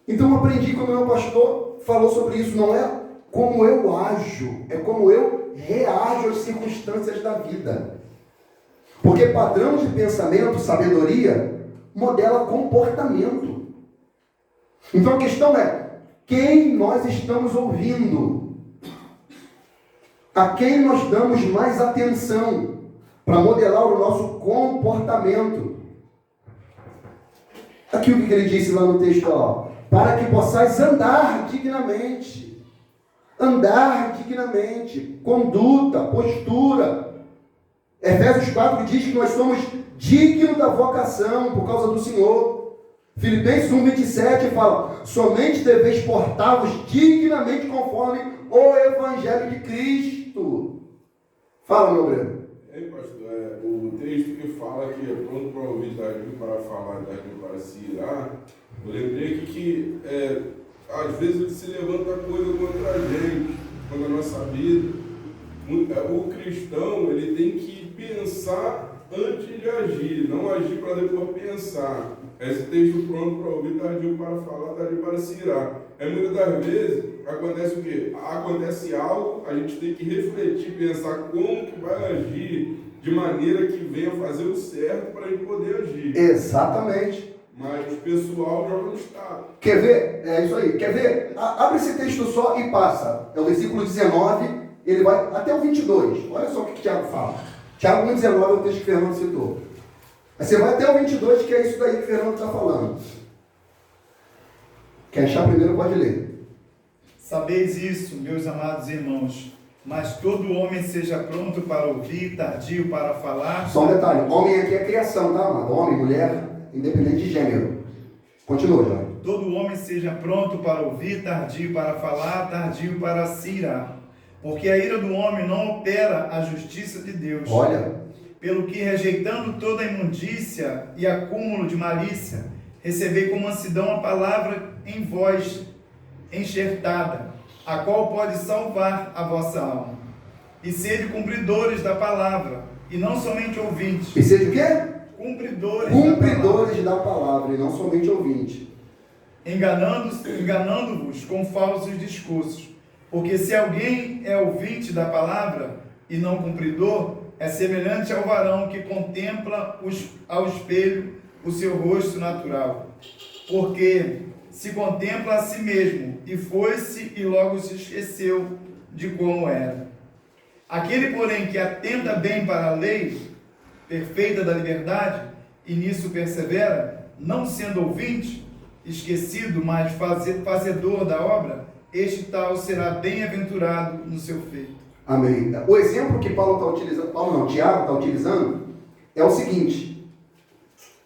Então eu aprendi quando o meu pastor falou sobre isso. Não é como eu ajo, é como eu reajo às circunstâncias da vida. Porque padrão de pensamento, sabedoria, modela comportamento. Então a questão é, quem nós estamos ouvindo? A quem nós damos mais atenção para modelar o nosso comportamento? Aqui o que ele disse lá no texto, ó, para que possais andar dignamente. Andar dignamente. Conduta, postura. Efésios 4 diz que nós somos dignos da vocação por causa do Senhor. Filipenses 1,27 fala, somente deveis portar-vos dignamente conforme o Evangelho de Cristo. Fala, meu Breno. Pastor, o texto que fala que é pronto para ouvir, tardio para falar, tardio para se irar, eu lembrei aqui que às vezes ele se levanta coisa contra a gente, contra a nossa vida. O cristão, ele tem que pensar antes de agir, não agir para depois pensar. Esse texto pronto para ouvir, tardio para falar, tardio para se irar. Muitas das vezes acontece o quê? Acontece algo, a gente tem que refletir, pensar como que vai agir de maneira que venha fazer o certo para ele poder agir. Exatamente. Mas o pessoal joga no estado. Quer ver? É isso aí. Quer ver? Abre esse texto só e passa. É o versículo 19, ele vai até o 22. Olha só o que Tiago fala. Tiago 1,19 é o texto que o Fernando citou. Aí você vai até o 22, que é isso daí que o Fernando está falando. Quer achar primeiro, pode ler. Sabeis isso, meus amados irmãos, mas todo homem seja pronto para ouvir, tardio para falar. Só um detalhe, homem aqui é criação, tá, amado? Homem, mulher, independente de gênero. Continua, Jorge. Todo homem seja pronto para ouvir, tardio para falar, tardio para se irar. Porque a ira do homem não opera a justiça de Deus. Olha. Pelo que, rejeitando toda a imundícia e acúmulo de malícia, recebei com mansidão a palavra em vós, enxertada, a qual pode salvar a vossa alma. E sede cumpridores da palavra, e não somente ouvintes. E sede o quê? Cumpridores da palavra, e não somente ouvintes. Enganando-vos com falsos discursos. Porque se alguém é ouvinte da palavra e não cumpridor, é semelhante ao varão que contempla ao espelho o seu rosto natural. Porque se contempla a si mesmo, e foi-se e logo se esqueceu de como era. Aquele, porém, que atenta bem para a lei perfeita da liberdade, e nisso persevera, não sendo ouvinte, esquecido, mas fazedor da obra, este tal será bem-aventurado no seu feito. Amém. O exemplo que Tiago está utilizando é o seguinte: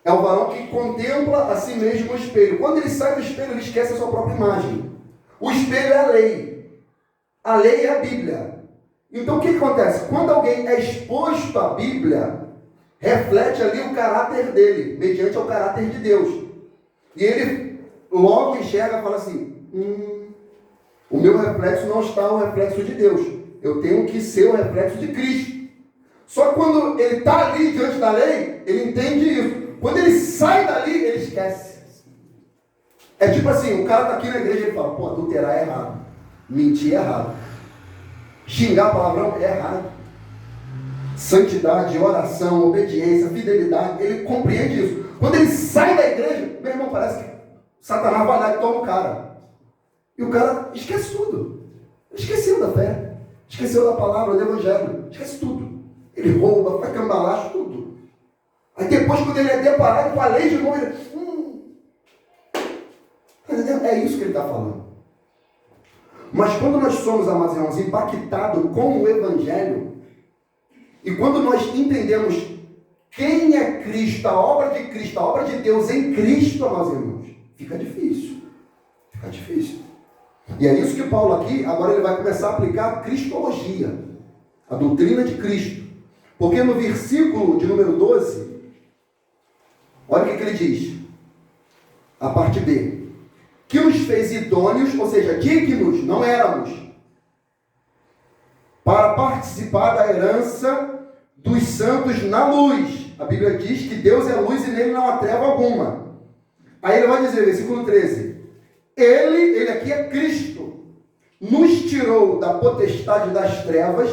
é o varão que contempla a si mesmo no espelho. Quando ele sai do espelho, ele esquece a sua própria imagem. O espelho é a lei. A lei é a Bíblia. Então o que acontece? Quando alguém é exposto à Bíblia, reflete ali o caráter dele, mediante ao caráter de Deus. E ele logo enxerga e fala assim, o meu reflexo não está no reflexo de Deus. Eu tenho que ser o reflexo de Cristo. Só que quando ele está ali diante da lei, ele entende isso. Quando ele sai dali, ele esquece. É tipo assim, o cara está aqui na igreja e ele fala, pô, adulterar é errado. Mentir é errado. Xingar palavrão é errado. Santidade, oração, obediência, fidelidade, ele compreende isso. Quando ele sai da igreja, meu irmão, parece que Satanás vai lá e toma o cara. E o cara esquece tudo. Esqueceu da fé. Esqueceu da palavra, do evangelho. Esquece tudo. Ele rouba, faz cambalacho, tudo. Aí depois, quando ele é deparado com a lei de novo, ele... Tá entendendo? É isso que ele está falando. Mas quando nós somos, amados irmãos, impactados com o evangelho, e quando nós entendemos quem é Cristo, a obra de Cristo, a obra de Deus em Cristo, amados irmãos, fica difícil. Fica difícil. E é isso que Paulo aqui, agora ele vai começar a aplicar a cristologia, a doutrina de Cristo. Porque no versículo de número 12, olha o que ele diz, a parte B. Que nos fez idôneos, ou seja, dignos, não éramos, para participar da herança dos santos na luz. A Bíblia diz que Deus é luz e nele não há treva alguma. Aí ele vai dizer, versículo 13, ele aqui é Cristo, nos tirou da potestade das trevas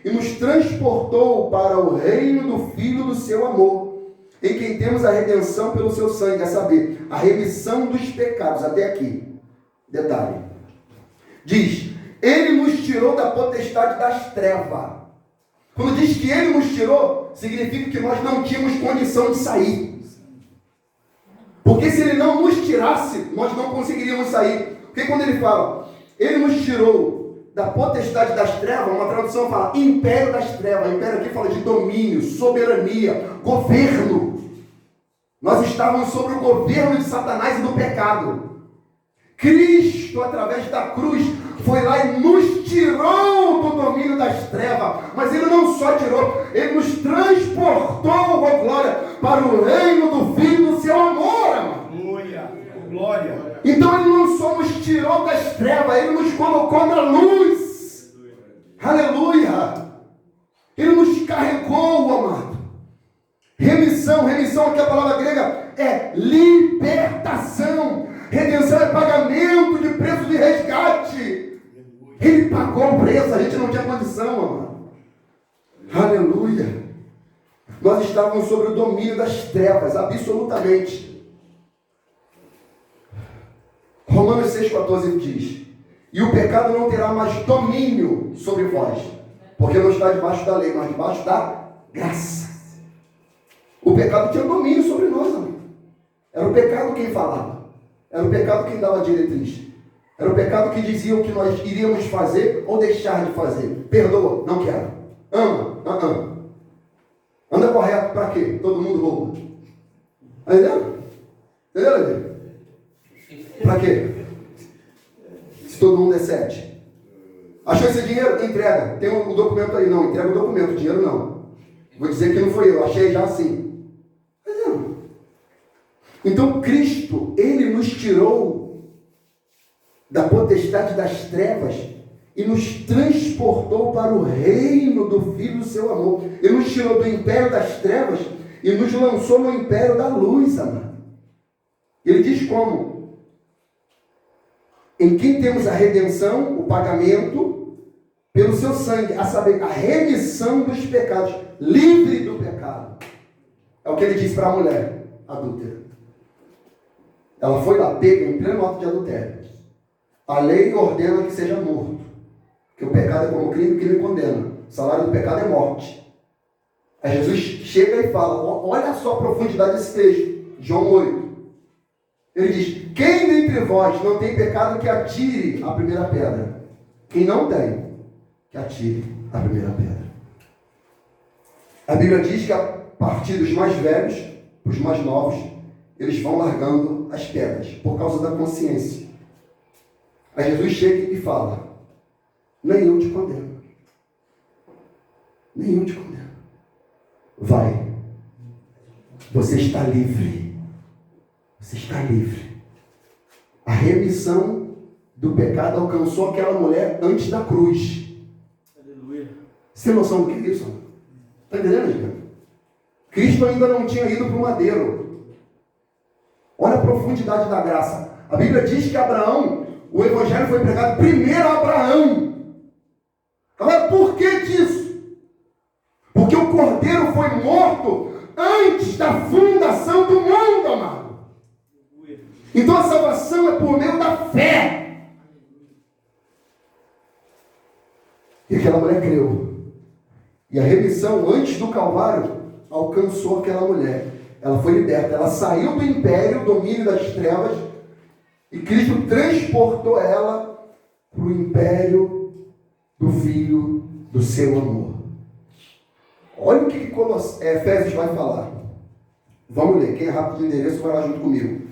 e nos transportou para o reino do Filho do seu amor, em quem temos a redenção pelo seu sangue, a saber, a remissão dos pecados. Até aqui, detalhe, diz, ele nos tirou da potestade das trevas. Quando diz que ele nos tirou, significa que nós não tínhamos condição de sair. Porque Porque se ele não nos tirasse, nós não conseguiríamos sair. Porque quando ele fala, ele nos tirou da potestade das trevas, uma tradução fala império das trevas. Império aqui fala de domínio, soberania, governo. Nós estávamos sobre o governo de Satanás e do pecado. Cristo, através da cruz, foi lá e nos tirou do domínio das trevas. Mas ele não só tirou, ele nos transportou, oh glória, para o reino do Filho do seu amor, amado. Glória. Então ele não só nos tirou das trevas, ele nos colocou na luz. Aleluia. Ele nos carregou, amado. Remissão aqui a palavra grega é libertação. Redenção é pagamento de preço de resgate. Ele pagou o preço, a gente não tinha condição, amado. Aleluia. Nós estávamos sobre o domínio das trevas, absolutamente. Romanos 6,14 diz: e o pecado não terá mais domínio sobre vós, porque não está debaixo da lei, mas debaixo da graça. O pecado tinha domínio sobre nós, amigo. Era o pecado quem falava. Era o pecado quem dava diretriz. Era o pecado que dizia o que nós iríamos fazer ou deixar de fazer. Perdoa, não quero. Ama, anda correto, para quê? Todo mundo rouba. Entendeu? Entendeu? Para quê? Se todo mundo é 7. Achou esse dinheiro? Entrega. Tem o documento aí. Não, entrega o documento. O dinheiro não. Vou dizer que não foi eu. Achei já assim. Entendeu? Então Cristo, ele nos tirou da potestade das trevas e nos transportou para o reino do Filho do seu amor. Ele nos tirou do império das trevas e nos lançou no império da luz, amado. Ele diz como? Em quem temos a redenção, o pagamento, pelo seu sangue, a saber, a remissão dos pecados, livre do pecado. É o que ele diz para a mulher adúltera. Ela foi lá, pega em pleno ato de adultério. A lei ordena que seja morto. Porque o pecado é como crime, o crime condena. O salário do pecado é morte. Aí Jesus chega e fala, olha só a profundidade desse texto, João 8. Ele diz, quem dentre vós não tem pecado, que atire a primeira pedra. Quem não tem, que atire a primeira pedra. A Bíblia diz que a partir dos mais velhos, os mais novos, eles vão largando as pedras, por causa da consciência. Aí Jesus chega e fala, nem eu te condeno. Nem eu te condeno. Vai. Você está livre. Você está livre. A remissão do pecado alcançou aquela mulher antes da cruz. Aleluia. Você tem noção do que é isso? Está entendendo, gente? Cristo ainda não tinha ido para o madeiro. Olha a profundidade da graça. A Bíblia diz que Abraão, o Evangelho foi pregado primeiro a Abraão. Agora, por que disso? Porque o Cordeiro foi morto antes da fundação do mundo, amado. Então a salvação é por meio da fé. E aquela mulher creu. E a remissão antes do Calvário alcançou aquela mulher. Ela foi liberta. Ela saiu do império, do domínio das trevas. E Cristo transportou ela para o império do Filho do seu amor. Olha o que Efésios vai falar. Vamos ler. Quem é rápido de endereço vai lá junto comigo.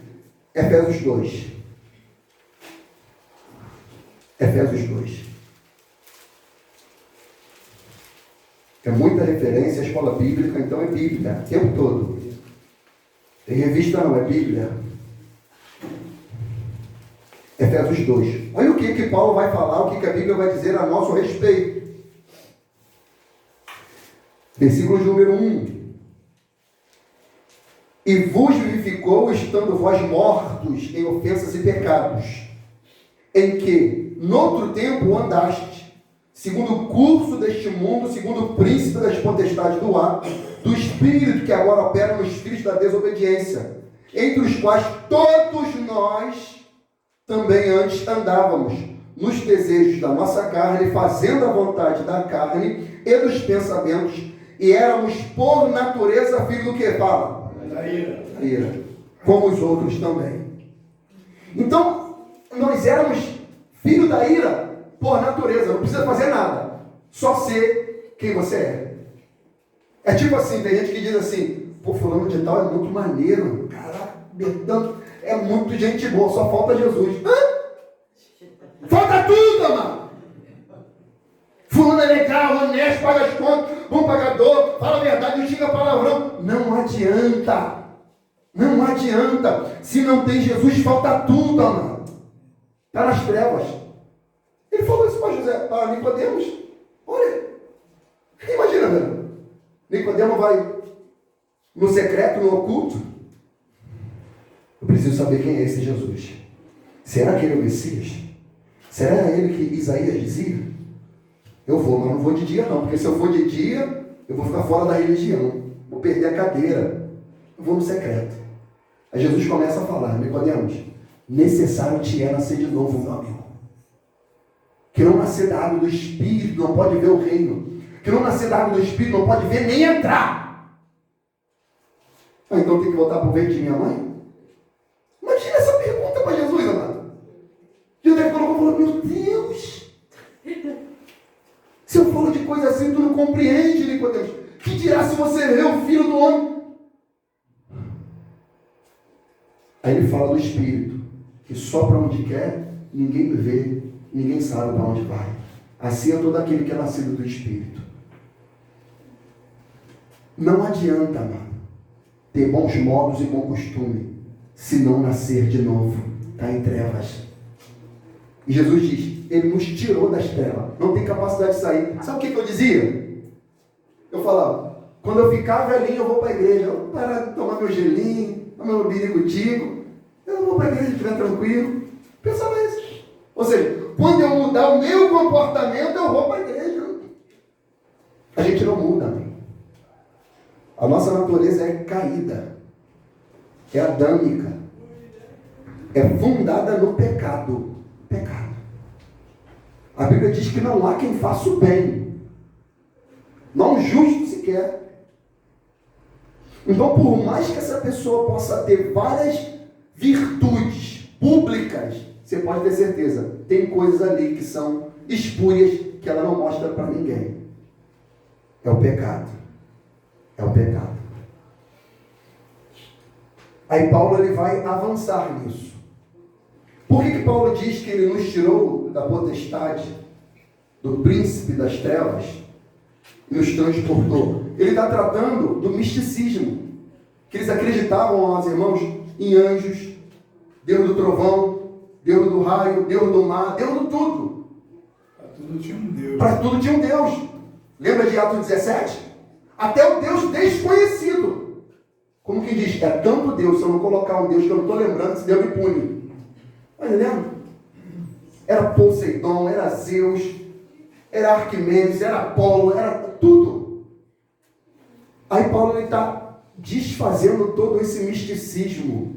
Efésios 2. Efésios 2. É muita referência à escola bíblica, então é Bíblia, o tempo todo. Tem revista não, é Bíblia. Efésios 2. Olha o que Paulo vai falar, o que a Bíblia vai dizer a nosso respeito. Versículo número 1. E vos vivificou, estando vós mortos em ofensas e pecados, em que, noutro tempo, andaste, segundo o curso deste mundo, segundo o príncipe das potestades do ar, do espírito que agora opera nos filhos da desobediência, entre os quais todos nós também antes andávamos, nos desejos da nossa carne, fazendo a vontade da carne e dos pensamentos, e éramos por natureza filhos do que? Fala. Da ira. Da ira. como os outros também. Então, nós éramos filho da ira por natureza, não precisa fazer nada, só ser quem você é. É tipo assim, tem gente que diz assim, pô, fulano de tal é muito maneiro, caraca, Betão é muito gente boa, só falta Jesus. Hã? Falta tudo, mano! Fulano é legal, honesto, paga as contas, bom pagador, fala a verdade, não xinga palavrão. Não adianta. Não adianta. Se não tem Jesus, falta tudo, amado. Está nas trevas. Ele falou isso para José, para Nicodemos. Olha, imagina, velho. Nicodemo vai no secreto, no oculto. Eu preciso saber quem é esse Jesus. Será que ele é o Messias? Será ele que Isaías dizia? Eu vou, mas não vou de dia não, porque se eu for de dia, eu vou ficar fora da religião, vou perder a cadeira, eu vou no secreto. Aí Jesus começa a falar, Nicodemos, necessário te é nascer de novo, meu amigo. Que não nascer da água do Espírito não pode ver o reino. Que não nascer da água do Espírito não pode ver nem entrar. Ah, então tem que voltar para o ventre de minha mãe? Imagina essa pergunta para Jesus, amado. Jesus falou, meu Deus! Se eu falo de coisa assim, tu não compreende, Nicodemos. Que dirá se você vê o Filho do Homem? Aí ele fala do Espírito, que só para onde quer, ninguém vê, ninguém sabe para onde vai. Assim é todo aquele que é nascido do Espírito. Não adianta, mano, ter bons modos e bom costume, se não nascer de novo. Está em trevas. E Jesus diz, ele nos tirou das trevas, não tem capacidade de sair. Sabe o que eu dizia? Eu falava, quando eu ficar velhinho eu vou para a igreja, eu vou parar de tomar meu gelinho, tomar meu birigutico, eu não vou para a igreja, estiver tranquilo. Pensava isso. Ou seja, quando eu mudar o meu comportamento, eu vou para a igreja. A gente não muda. A nossa natureza é caída, é adâmica, é fundada no pecado. Pecado. A Bíblia diz que não há quem faça o bem, não justo sequer. Então, por mais que essa pessoa possa ter várias virtudes públicas, você pode ter certeza, tem coisas ali que são espúrias que ela não mostra para ninguém. É o pecado. É o pecado. Aí Paulo ele vai avançar nisso. Por que Paulo diz que ele nos tirou da potestade, do príncipe das trevas, e nos transportou? Ele está tratando do misticismo, que eles acreditavam, os irmãos, em anjos, Deus do trovão, Deus do raio, Deus do mar, Deus do tudo. Para tudo tinha um Deus. Para tudo tinha um Deus. Lembra de Atos 17? Até o Deus desconhecido. Como que diz? É tanto Deus, se eu não colocar um Deus que eu não estou lembrando, se Deus me pune. Está entendendo? Era Poseidon, era Zeus, era Arquimedes, era Apolo, era tudo. Aí Paulo está desfazendo todo esse misticismo.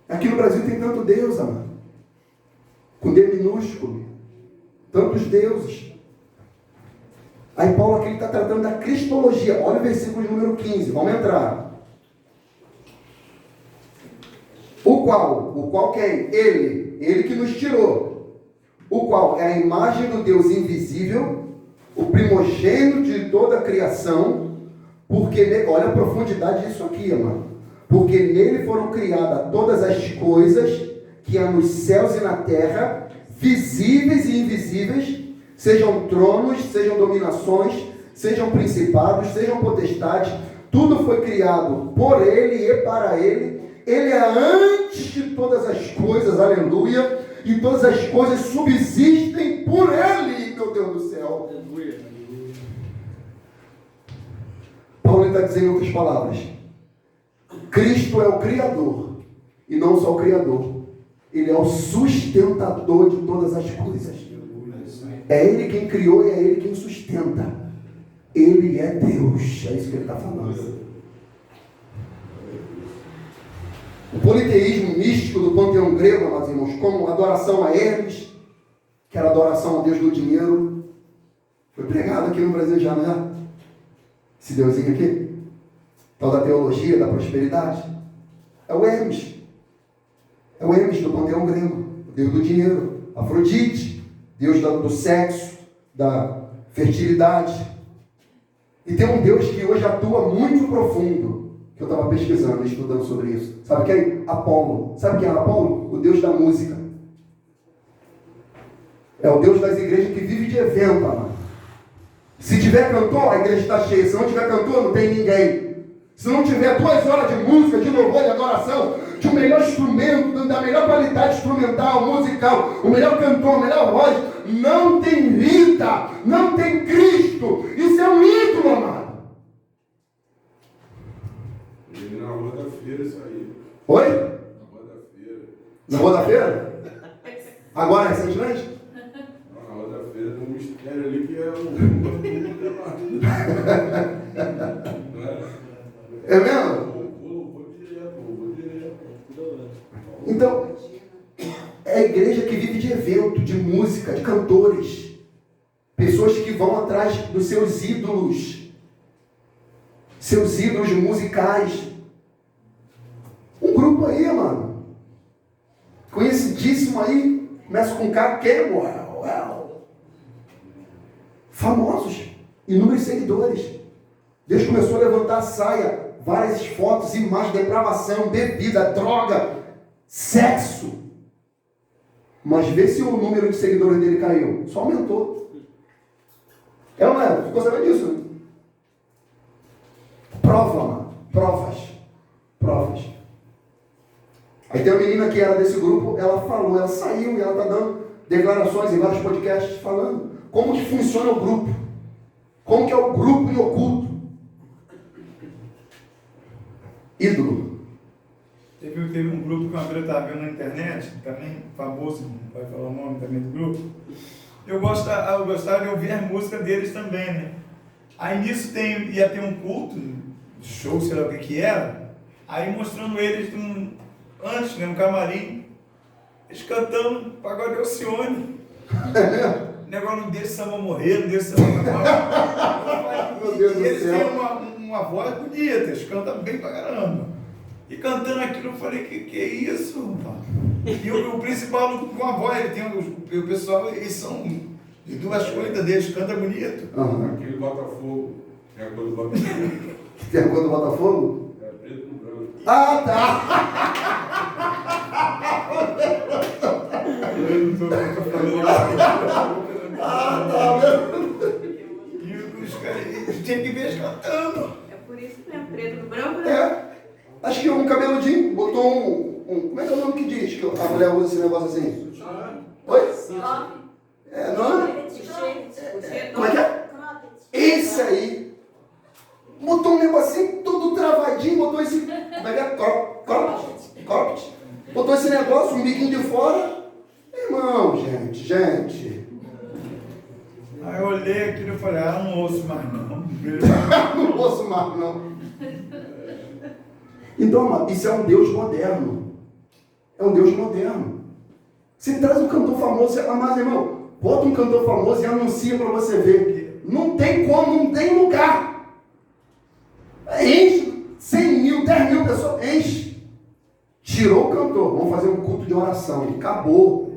Aqui no Brasil tem tanto Deus, amado. Com D minúsculo. Tantos deuses. Aí Paulo aqui está tratando da cristologia. Olha o versículo número 15. Vamos entrar. O qual quem? Ele que nos tirou. O qual é a imagem do Deus invisível, o primogênito de toda a criação, porque, olha a profundidade disso aqui, amado. Porque nele foram criadas todas as coisas que há nos céus e na terra, visíveis e invisíveis, sejam tronos, sejam dominações, sejam principados, sejam potestades, tudo foi criado por ele e para ele. Ele é antes de todas as coisas, aleluia, e todas as coisas subsistem por ele, meu Deus do céu. Aleluia. Paulo está dizendo em outras palavras, Cristo é o Criador, e não só o Criador, Ele é o sustentador de todas as coisas. É Ele quem criou e é Ele quem sustenta. Ele é Deus, é isso que Ele está falando. O politeísmo místico do panteão grego, amados irmãos, como adoração a Hermes, que era adoração ao Deus do dinheiro, foi pregado aqui no Brasil já, não é? Esse Deusinho aqui, tal da teologia da prosperidade, é o Hermes. É o Hermes do panteão grego, o deus do dinheiro. Afrodite, deus do sexo, da fertilidade. E tem um Deus que hoje atua muito profundo, que eu estava pesquisando, estudando sobre isso. Sabe quem? Apolo. Sabe quem é Apolo? O Deus da música. É o Deus das igrejas que vive de evento, amado. Se tiver cantor, a igreja está cheia. Se não tiver cantor, não tem ninguém. Se não tiver 2 horas de música, de louvor, de adoração, de um melhor instrumento, da melhor qualidade instrumental, musical, o melhor cantor, a melhor voz, não tem vida, não tem Cristo. Isso é um ídolo, amado. Ele na rua da feira, isso aí. Oi? Na rua da feira. Na rua da feira? Agora, recentemente? Não, na rua da feira tem um mistério ali que é o... Não é? É mesmo? Vou direto. Então, é a igreja que vive de evento, de música, de cantores. Pessoas que vão atrás dos seus ídolos musicais. Um grupo aí, mano, conhecidíssimo aí, começa com K, Campbell. Famosos, inúmeros seguidores. Deus começou a levantar a saia, várias fotos, imagens, depravação, bebida, droga, sexo. Mas vê se o número de seguidores dele caiu. Só aumentou. É ou não é? Ficou sabendo disso? Né? Prova, mano. Provas. Aí tem uma menina que era desse grupo, ela falou, ela saiu e ela está dando declarações em vários podcasts falando como que funciona o grupo. Como que é o grupo em oculto. Ídolo. Teve um grupo que uma vez eu estava vendo na internet, também famoso, não vai falar o nome também do grupo. Eu gostava de ouvir as músicas deles também, né? Aí nisso ia ter um culto, show, sei lá o que era, aí mostrando eles antes, né, no camarim, eles cantando Pagode Alcione. Negócio não deixa samba morrer, não deixa samba acabar. Meu Deus do eles céu. têm uma voz bonita, eles cantam bem pra caramba. E cantando aquilo, eu falei, que é isso, mano? E o principal, com a voz, ele tem o pessoal, eles são de 2 coisas deles, canta bonito. Uhum. Aquele Botafogo. É a cor do Botafogo. Tem a cor do Botafogo? É preto no branco. Ah, tá! Eu não tô falando Ah, tá! E os caras tem que ver eles cantando. É por isso mesmo, preto no branco, né? É. Acho que um cabeludinho botou como é que é o nome que diz que a mulher usa esse negócio assim? Oi? É, não? Como é que é? Esse aí. Botou um negocinho todo travadinho, botou esse. Como é que é? Cropped. Botou esse negócio, um biquinho de fora. Irmão, gente. Aí eu olhei aquilo e falei, não ouço mais não. Não ouço mais, não. Então, amado, isso é um Deus moderno. É um Deus moderno. Você traz um cantor famoso, mas, irmão, bota um cantor famoso e anuncia para você ver. Não tem como, não tem lugar. Enche 100 mil, 10 mil pessoas, enche. Tirou o cantor, vamos fazer um culto de oração. Acabou.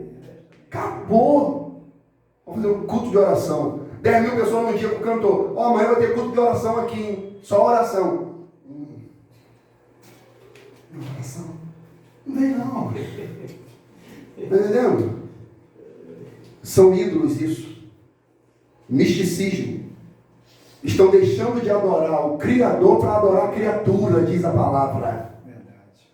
Vamos fazer um culto de oração. 10 mil pessoas num dia com o cantor. Amanhã vai ter culto de oração aqui, hein? Só oração. Oração? Não vem não. Está entendendo? São ídolos isso. Misticismo. Estão deixando de adorar o Criador para adorar a criatura, diz a palavra. Verdade.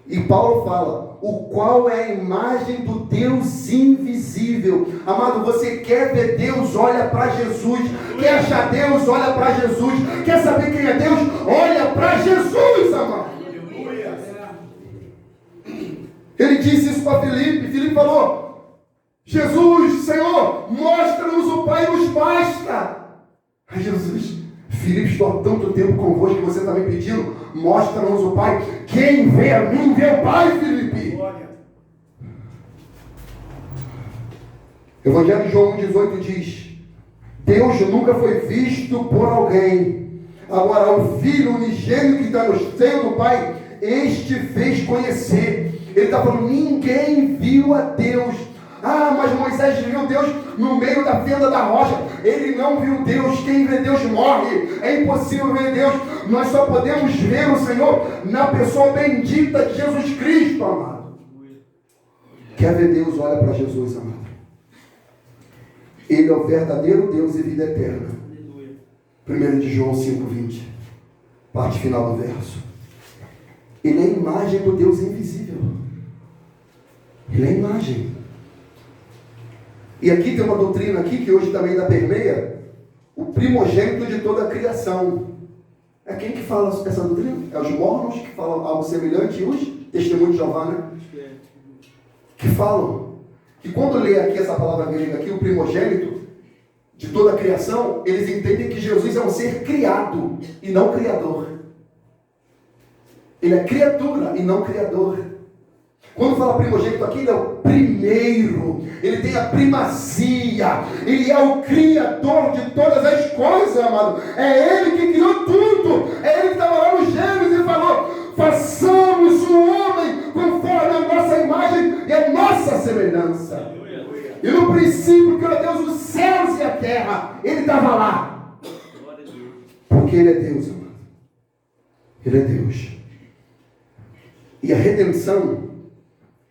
E Paulo fala, o qual é a imagem do Deus invisível. Amado, você quer ver Deus, olha para Jesus. Quer achar Deus, olha para Jesus. Quer saber quem é Deus? Olha para Jesus, amado. Ele disse isso para Filipe. Filipe falou, Jesus, Senhor, mostra-nos o Pai, nos basta. Ai, Jesus, Filipe, estou há tanto tempo convosco que você está me pedindo, mostra-nos o Pai. Quem vê a mim, vê o Pai, Filipe. Evangelho de João 1,18 diz, Deus nunca foi visto por alguém. Agora, o Filho unigênito que está no seio do Pai, este fez conhecer. Ele está falando, ninguém viu a Deus. Ah, mas Moisés viu Deus no meio da fenda da rocha. Ele não viu Deus. Quem vê Deus morre. É impossível ver Deus. Nós só podemos ver o Senhor na pessoa bendita de Jesus Cristo, amado. Quer ver Deus? Olha para Jesus, amado. Ele é o verdadeiro Deus e vida eterna. 1 de João 5,20. Parte final do verso. Ele é a imagem do Deus invisível. Ele é a imagem. E aqui tem uma doutrina aqui que hoje também ainda permeia o primogênito de toda a criação. É quem que fala essa doutrina? É os mormons que falam algo semelhante e os testemunhos de Jeová, né? Que falam que quando lê aqui essa palavra grega aqui, o primogênito de toda a criação, eles entendem que Jesus é um ser criado e não criador. Ele é criatura e não criador. Quando fala primogênito aqui, ele é o primeiro, ele tem a primazia, ele é o criador de todas as coisas, amado. É ele que criou tudo, é ele que estava lá no Gênesis e falou, façamos o homem conforme a nossa imagem e a nossa semelhança. E no princípio criou Deus os céus e a terra, ele estava lá. Porque ele é Deus, amado. Ele é Deus. E a redenção,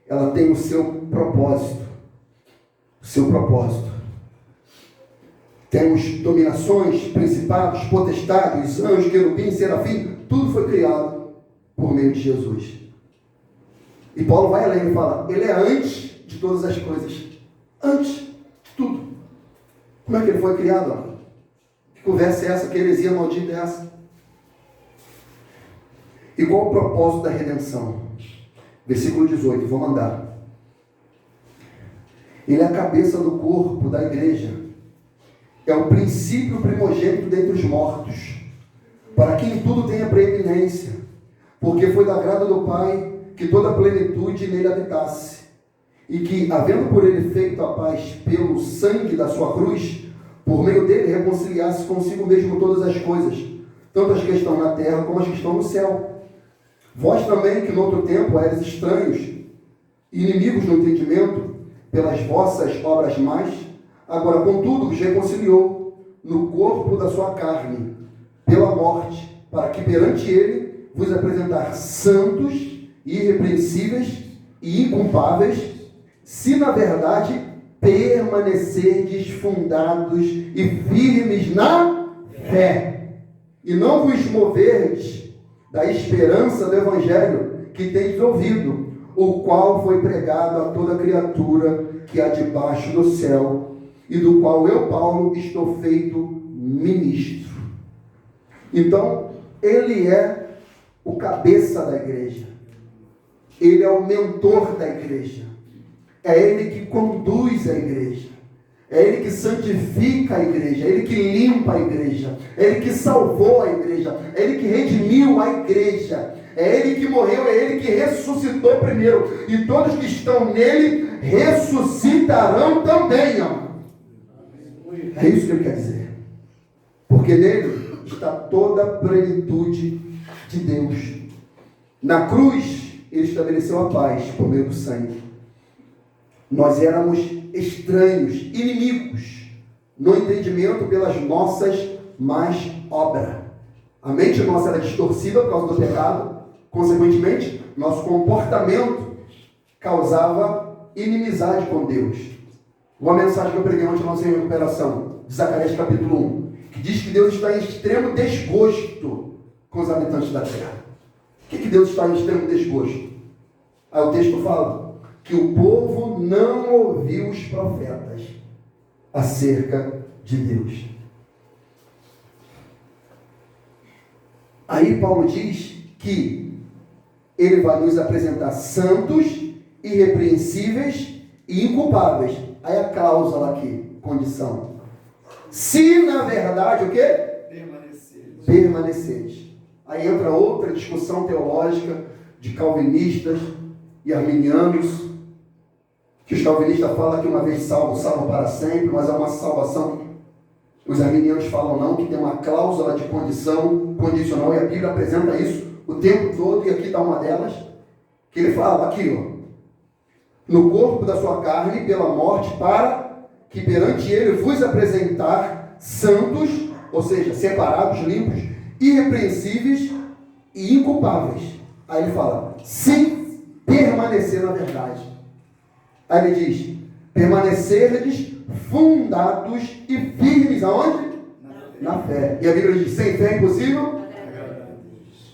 ela tem o seu propósito. O seu propósito. Temos dominações, principados, potestades, anjos, querubins, serafim. Tudo foi criado por meio de Jesus. E Paulo vai além e fala, ele é antes de todas as coisas. Antes de tudo. Como é que ele foi criado, amado? Que conversa é essa? Que heresia maldita é essa? E qual o propósito da redenção? Versículo 18, vou mandar. Ele é a cabeça do corpo da igreja. É o princípio primogênito dentre os mortos, para que em tudo tenha preeminência, porque foi da grada do Pai que toda a plenitude nele habitasse, e que, havendo por ele feito a paz pelo sangue da sua cruz, por meio dele reconciliasse consigo mesmo todas as coisas, tanto as que estão na terra como as que estão no céu. Vós também, que no outro tempo eres estranhos, inimigos no entendimento, pelas vossas obras más, agora, contudo, vos reconciliou no corpo da sua carne, pela morte, para que perante ele vos apresentar santos, irrepreensíveis e inculpáveis, se na verdade permanecerdes fundados e firmes na fé, e não vos moverdes da esperança do Evangelho que tendes ouvido, o qual foi pregado a toda criatura que há debaixo do céu, e do qual eu, Paulo, estou feito ministro. Então, ele é o cabeça da igreja. Ele é o mentor da igreja. É ele que conduz a igreja. É ele que santifica a igreja. É ele que limpa a igreja. É ele que salvou a igreja. É ele que redimiu a igreja. É ele que morreu, é ele que ressuscitou primeiro. E todos que estão nele ressuscitarão também, ó. É isso que ele quer dizer. Porque nele está toda a plenitude de Deus. Na cruz, ele estabeleceu a paz por meio do sangue. Nós éramos estranhos, inimigos, no entendimento pelas nossas más obras. A mente nossa era distorcida por causa do pecado. Consequentemente, nosso comportamento causava inimizade com Deus. Uma mensagem que eu preguei ontem na nossa recuperação, de Zacarias capítulo 1, que diz que Deus está em extremo desgosto com os habitantes da terra. O que Deus está em extremo desgosto? Aí o texto fala que o povo não ouviu os profetas acerca de Deus. Aí Paulo diz que ele vai nos apresentar santos, irrepreensíveis e inculpáveis. Aí a cláusula aqui, condição. Se na verdade o quê? Permaneceres. Aí entra outra discussão teológica de calvinistas e arminianos, que os calvinistas falam que uma vez salvo, salvo para sempre, mas é uma salvação. Os arminianos falam não, que tem uma cláusula de condição condicional, e a Bíblia apresenta isso o tempo todo, e aqui está uma delas, que ele fala aqui, ó, no corpo da sua carne pela morte, para que perante ele vos apresentar santos, ou seja, separados, limpos, irrepreensíveis e inculpáveis. Aí ele fala, sem permanecer na verdade. Aí ele diz, permanecerdes fundados e firmes aonde? Na fé. E a Bíblia diz, sem fé é impossível?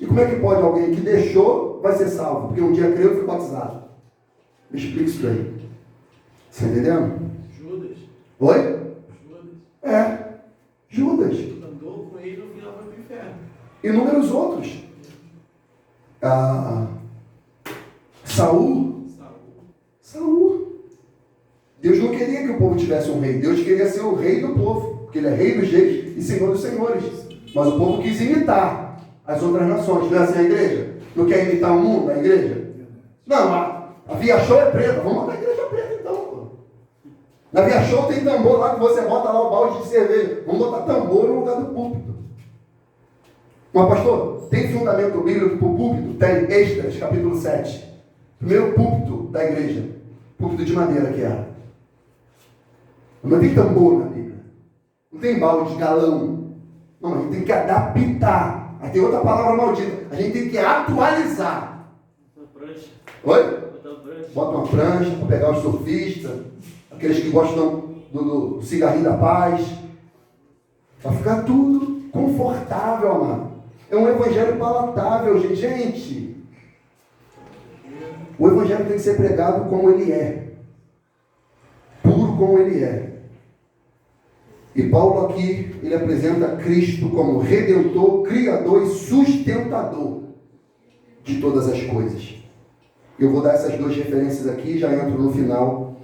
E como é que pode alguém que deixou vai ser salvo? Porque um dia creu e foi batizado. Me explica isso daí. Você entendendo? Judas. Oi? Judas. Judas. Andou com ele no final do inferno. Inúmeros outros. Saul. Deus não queria que o povo tivesse um rei. Deus queria ser o rei do povo. Porque ele é rei dos reis e senhor dos senhores. Mas o povo quis imitar as outras nações. Não é assim a igreja? Não quer imitar o mundo, a igreja? Não, a Via Show é preta. Vamos botar a igreja preta então, pô. Na Via Show tem tambor lá que você bota lá o balde de cerveja. Vamos botar tambor no lugar do púlpito. Mas pastor, tem fundamento bíblico para o púlpito? Tem. Esdras, capítulo 7. Primeiro púlpito da igreja. Púlpito de madeira que era. Não tem tambor na Bíblia. Não tem balde, galão. Não, a gente tem que adaptar. Aí tem outra palavra maldita. A gente tem que atualizar. Prancha. Oi? Prancha. Bota uma prancha para pegar os surfistas, aqueles que gostam do cigarrinho da paz. Para ficar tudo confortável, amado. É um evangelho palatável, gente. Gente, o evangelho tem que ser pregado como ele é. Puro como ele é. E Paulo aqui, ele apresenta Cristo como Redentor, Criador e Sustentador de todas as coisas. Eu vou dar essas duas referências aqui e já entro no final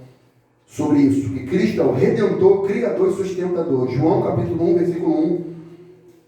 sobre isso. Que Cristo é o Redentor, Criador e Sustentador. João capítulo 1, versículo 1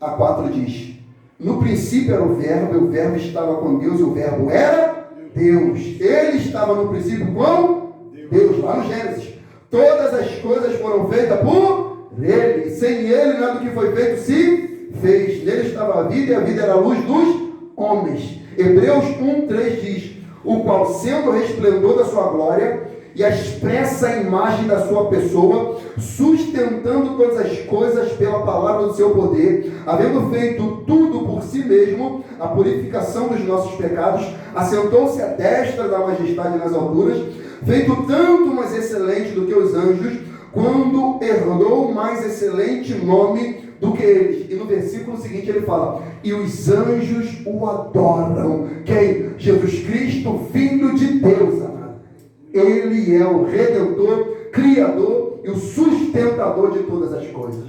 a 4 diz: no princípio era o Verbo estava com Deus e o Verbo era Deus. Ele estava no princípio com Deus, lá no Gênesis. Todas as coisas foram feitas por Ele. Sem Ele nada do que foi feito se fez. Nele estava a vida e a vida era a luz dos homens. Hebreus 1:3 diz: o qual sendo o resplendor da sua glória e a expressa imagem da sua pessoa, sustentando todas as coisas pela palavra do seu poder, havendo feito tudo por si mesmo, a purificação dos nossos pecados, assentou-se à destra da majestade nas alturas, feito tanto mais excelente do que os anjos, quando herdou mais excelente nome do que eles. E no versículo seguinte ele fala: e os anjos o adoram. Quem? Jesus Cristo, Filho de Deus, amado. Ele é o Redentor, Criador e o sustentador de todas as coisas.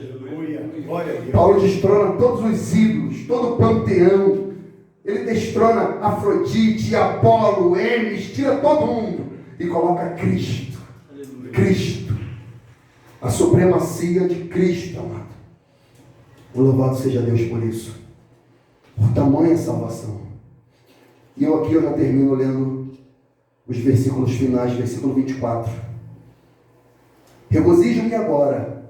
Paulo destrona todos os ídolos, todo o panteão. Ele destrona Afrodite, Apolo, Hermes, tira todo mundo e coloca Cristo. Cristo. A supremacia de Cristo, amado. Louvado seja Deus por isso. Por tamanha salvação. E eu aqui já termino lendo os versículos finais, versículo 24. Regozijo-me agora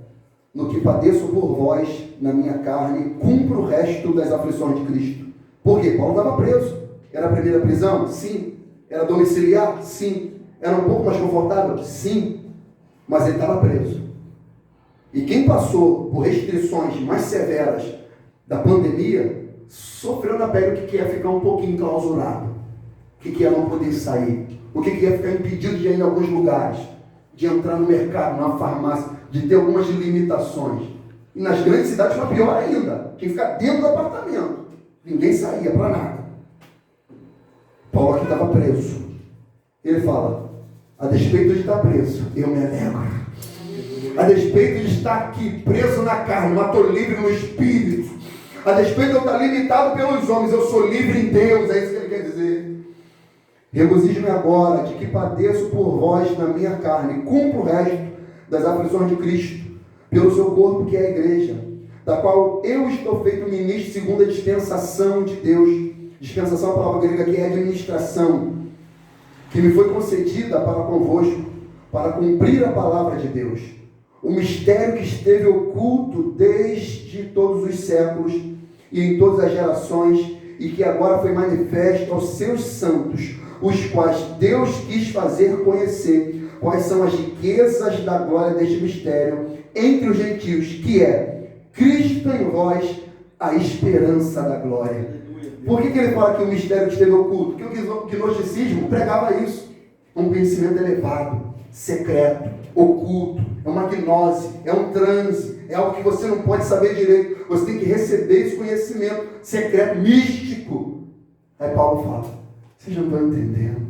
no que padeço por vós na minha carne, cumpro o resto das aflições de Cristo. Por quê? Paulo estava preso. Era a primeira prisão? Sim. Era domiciliar? Sim. Era um pouco mais confortável? Sim. Mas ele estava preso. E quem passou por restrições mais severas da pandemia, sofreu na pele o que é ficar um pouquinho enclausurado. O que é não poder sair. O que é ficar impedido de ir em alguns lugares. De entrar no mercado, numa farmácia, de ter algumas limitações. E nas grandes cidades foi pior ainda. Tinha que ficar dentro do apartamento. Ninguém saía para nada. Paulo aqui estava preso. Ele fala: a despeito de estar preso, eu me alegro. A despeito de estar aqui preso na carne, mas estou livre no espírito. A despeito de eu estar limitado pelos homens, eu sou livre em Deus. É isso que ele quer dizer. Regozijo-me agora de que padeço por vós na minha carne, cumpro o resto das aflições de Cristo, pelo seu corpo que é a igreja, da qual eu estou feito ministro segundo a dispensação de Deus. Dispensação é a palavra grega que é administração, que me foi concedida para convosco, para cumprir a palavra de Deus. O mistério que esteve oculto desde todos os séculos e em todas as gerações, e que agora foi manifesto aos seus santos, os quais Deus quis fazer conhecer quais são as riquezas da glória deste mistério entre os gentios, que é Cristo em vós, a esperança da glória. Por que ele fala que o mistério esteve oculto? Porque o gnosticismo pregava isso. Um conhecimento elevado, secreto, oculto, é uma gnose, é um transe, é algo que você não pode saber direito. Você tem que receber esse conhecimento secreto, místico. Aí Paulo fala, vocês não estão entendendo.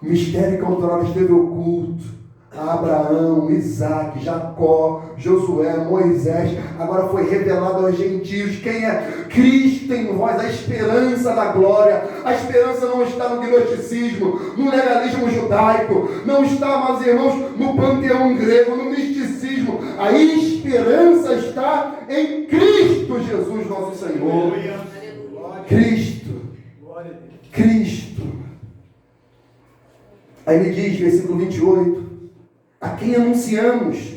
O mistério que outrora esteve oculto a Abraão, Isaac, Jacó, Josué, Moisés, agora foi revelado aos gentios. Quem é? Cristo em vós, a esperança da glória. A esperança não está no gnosticismo, no legalismo judaico, não está, meus irmãos, no panteão grego, no misticismo. A esperança está em Cristo Jesus, nosso Senhor. Cristo. Cristo. Aí ele diz, versículo 28, a quem anunciamos,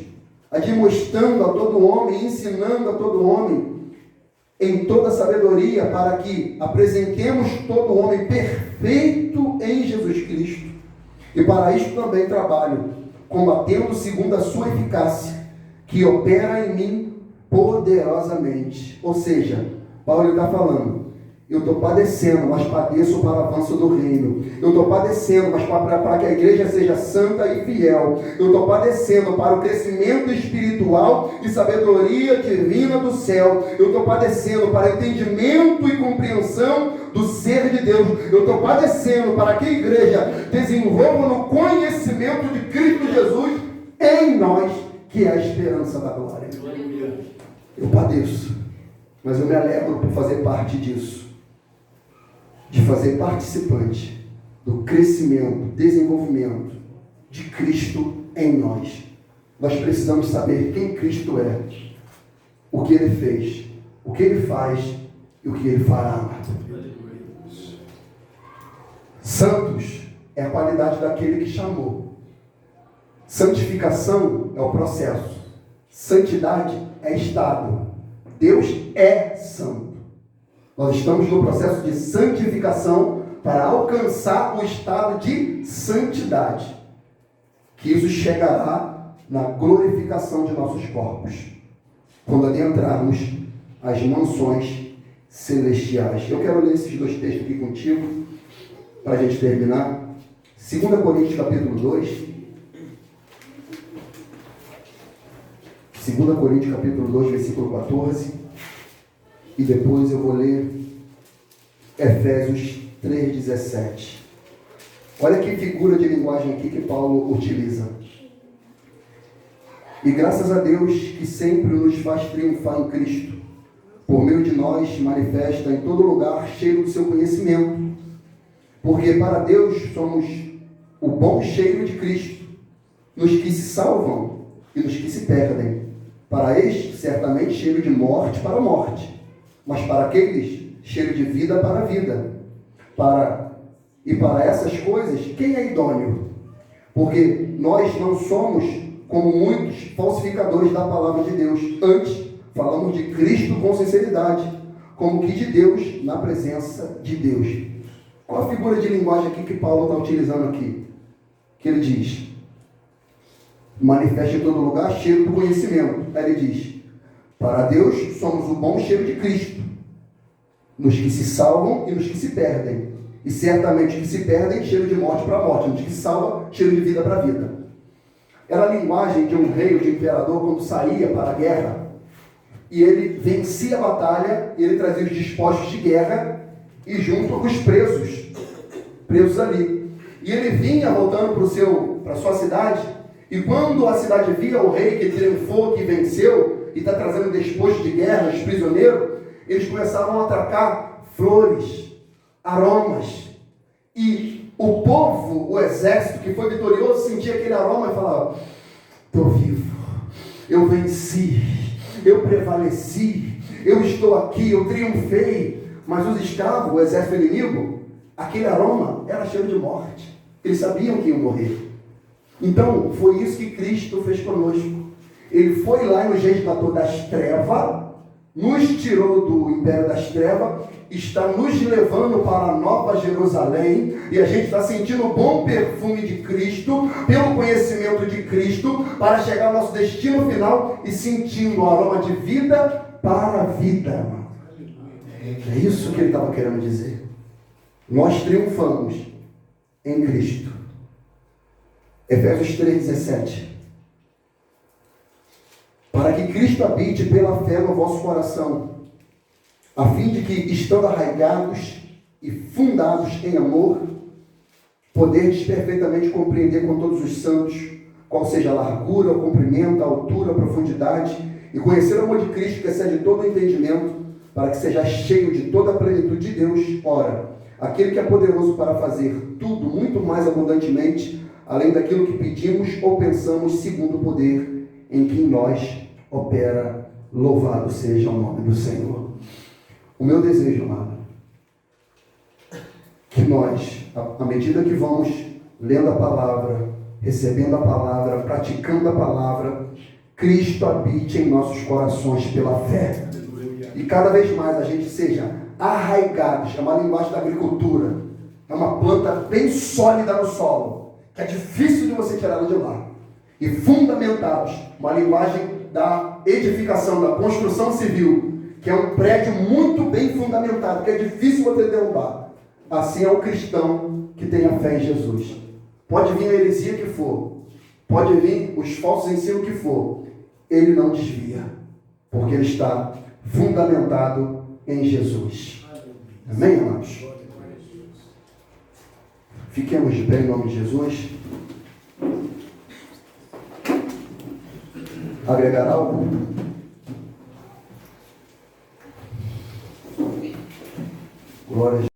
admoestando a todo homem, ensinando a todo homem, em toda sabedoria, para que apresentemos todo homem perfeito em Jesus Cristo. E para isto também trabalho, combatendo segundo a sua eficácia, que opera em mim poderosamente. Ou seja, Paulo está falando, eu estou padecendo, mas padeço para o avanço do reino. Eu estou padecendo, mas para que a igreja seja santa e fiel. Eu estou padecendo para o crescimento espiritual e sabedoria divina do céu. Eu estou padecendo para o entendimento e compreensão do ser de Deus. Eu estou padecendo para que a igreja desenvolva no conhecimento de Cristo Jesus em nós, que é a esperança da glória. Eu padeço, mas eu me alegro por fazer parte disso. De fazer participante do crescimento, desenvolvimento de Cristo em nós. Nós precisamos saber quem Cristo é, o que Ele fez, o que Ele faz e o que Ele fará. Santos é a qualidade daquele que chamou. Santificação é o processo. Santidade é estado. Deus é santo. Nós estamos no processo de santificação para alcançar o estado de santidade, que isso chegará na glorificação de nossos corpos, quando adentrarmos as mansões celestiais. Eu quero ler esses dois textos aqui contigo, para a gente terminar. 2 Coríntios capítulo 2. 2 Coríntios capítulo 2, versículo 14. E depois eu vou ler Efésios 3,17. Olha que figura de linguagem aqui que Paulo utiliza. E graças a Deus que sempre nos faz triunfar em Cristo, por meio de nós manifesta em todo lugar cheiro do seu conhecimento, porque para Deus somos o bom cheiro de Cristo, nos que se salvam e nos que se perdem. Para este, certamente, cheiro de morte para a morte, mas para aqueles, cheiro de vida para a vida. E para essas coisas, quem é idôneo? Porque nós não somos como muitos falsificadores da palavra de Deus. Antes, falamos de Cristo com sinceridade, como que de Deus na presença de Deus. Qual a figura de linguagem aqui que Paulo está utilizando aqui? Que ele diz, manifesta em todo lugar cheiro do conhecimento. Aí ele diz, para Deus somos o bom cheiro de Cristo, nos que se salvam e nos que se perdem. E certamente os que se perdem, cheiro de morte para a morte, nos que se salvam, cheiro de vida para a vida. Era a linguagem de um rei ou de imperador quando saía para a guerra, e ele vencia a batalha, e ele trazia os despojos de guerra, e junto os presos ali. E ele vinha voltando para a sua cidade, e quando a cidade via o rei que triunfou, que venceu, e está trazendo despojos de guerra, os prisioneiros, eles começavam a atracar flores, aromas. E o povo, o exército que foi vitorioso, sentia aquele aroma e falava, estou vivo, eu venci, eu prevaleci, eu estou aqui, eu triunfei. Mas os escravos, o exército inimigo, aquele aroma era cheiro de morte. Eles sabiam que iam morrer. Então, foi isso que Cristo fez conosco. Ele foi lá no reino das trevas nos tirou do império das trevas, está nos levando para a Nova Jerusalém, e a gente está sentindo o bom perfume de Cristo, pelo conhecimento de Cristo, para chegar ao nosso destino final e sentindo o aroma de vida para a vida, irmão. É isso que ele estava querendo dizer. Nós triunfamos em Cristo. Efésios 3,17. Para que Cristo habite pela fé no vosso coração, a fim de que, estando arraigados e fundados em amor, poderdes perfeitamente compreender com todos os santos qual seja a largura, o comprimento, a altura, a profundidade, e conhecer o amor de Cristo que excede todo o entendimento, para que seja cheio de toda a plenitude de Deus. Ora, aquele que é poderoso para fazer tudo muito mais abundantemente, além daquilo que pedimos ou pensamos, segundo o poder em que em nós opera. Louvado seja o nome do Senhor. O meu desejo, amado, que nós, à medida que vamos lendo a palavra, recebendo a palavra, praticando a palavra, Cristo habite em nossos corações pela fé. E cada vez mais a gente seja arraigados. É uma linguagem da agricultura. É uma planta bem sólida no solo, que é difícil de você tirá-la de lá. E fundamentados, uma linguagem da edificação, da construção civil, que é um prédio muito bem fundamentado, que é difícil você derrubar. Assim é o cristão que tem a fé em Jesus. Pode vir a heresia que for, pode vir os falsos ensinos que for, ele não desvia, porque ele está fundamentado em Jesus. Amém, amados? Fiquemos de pé em nome de Jesus. Agregar algo? Glória a Deus.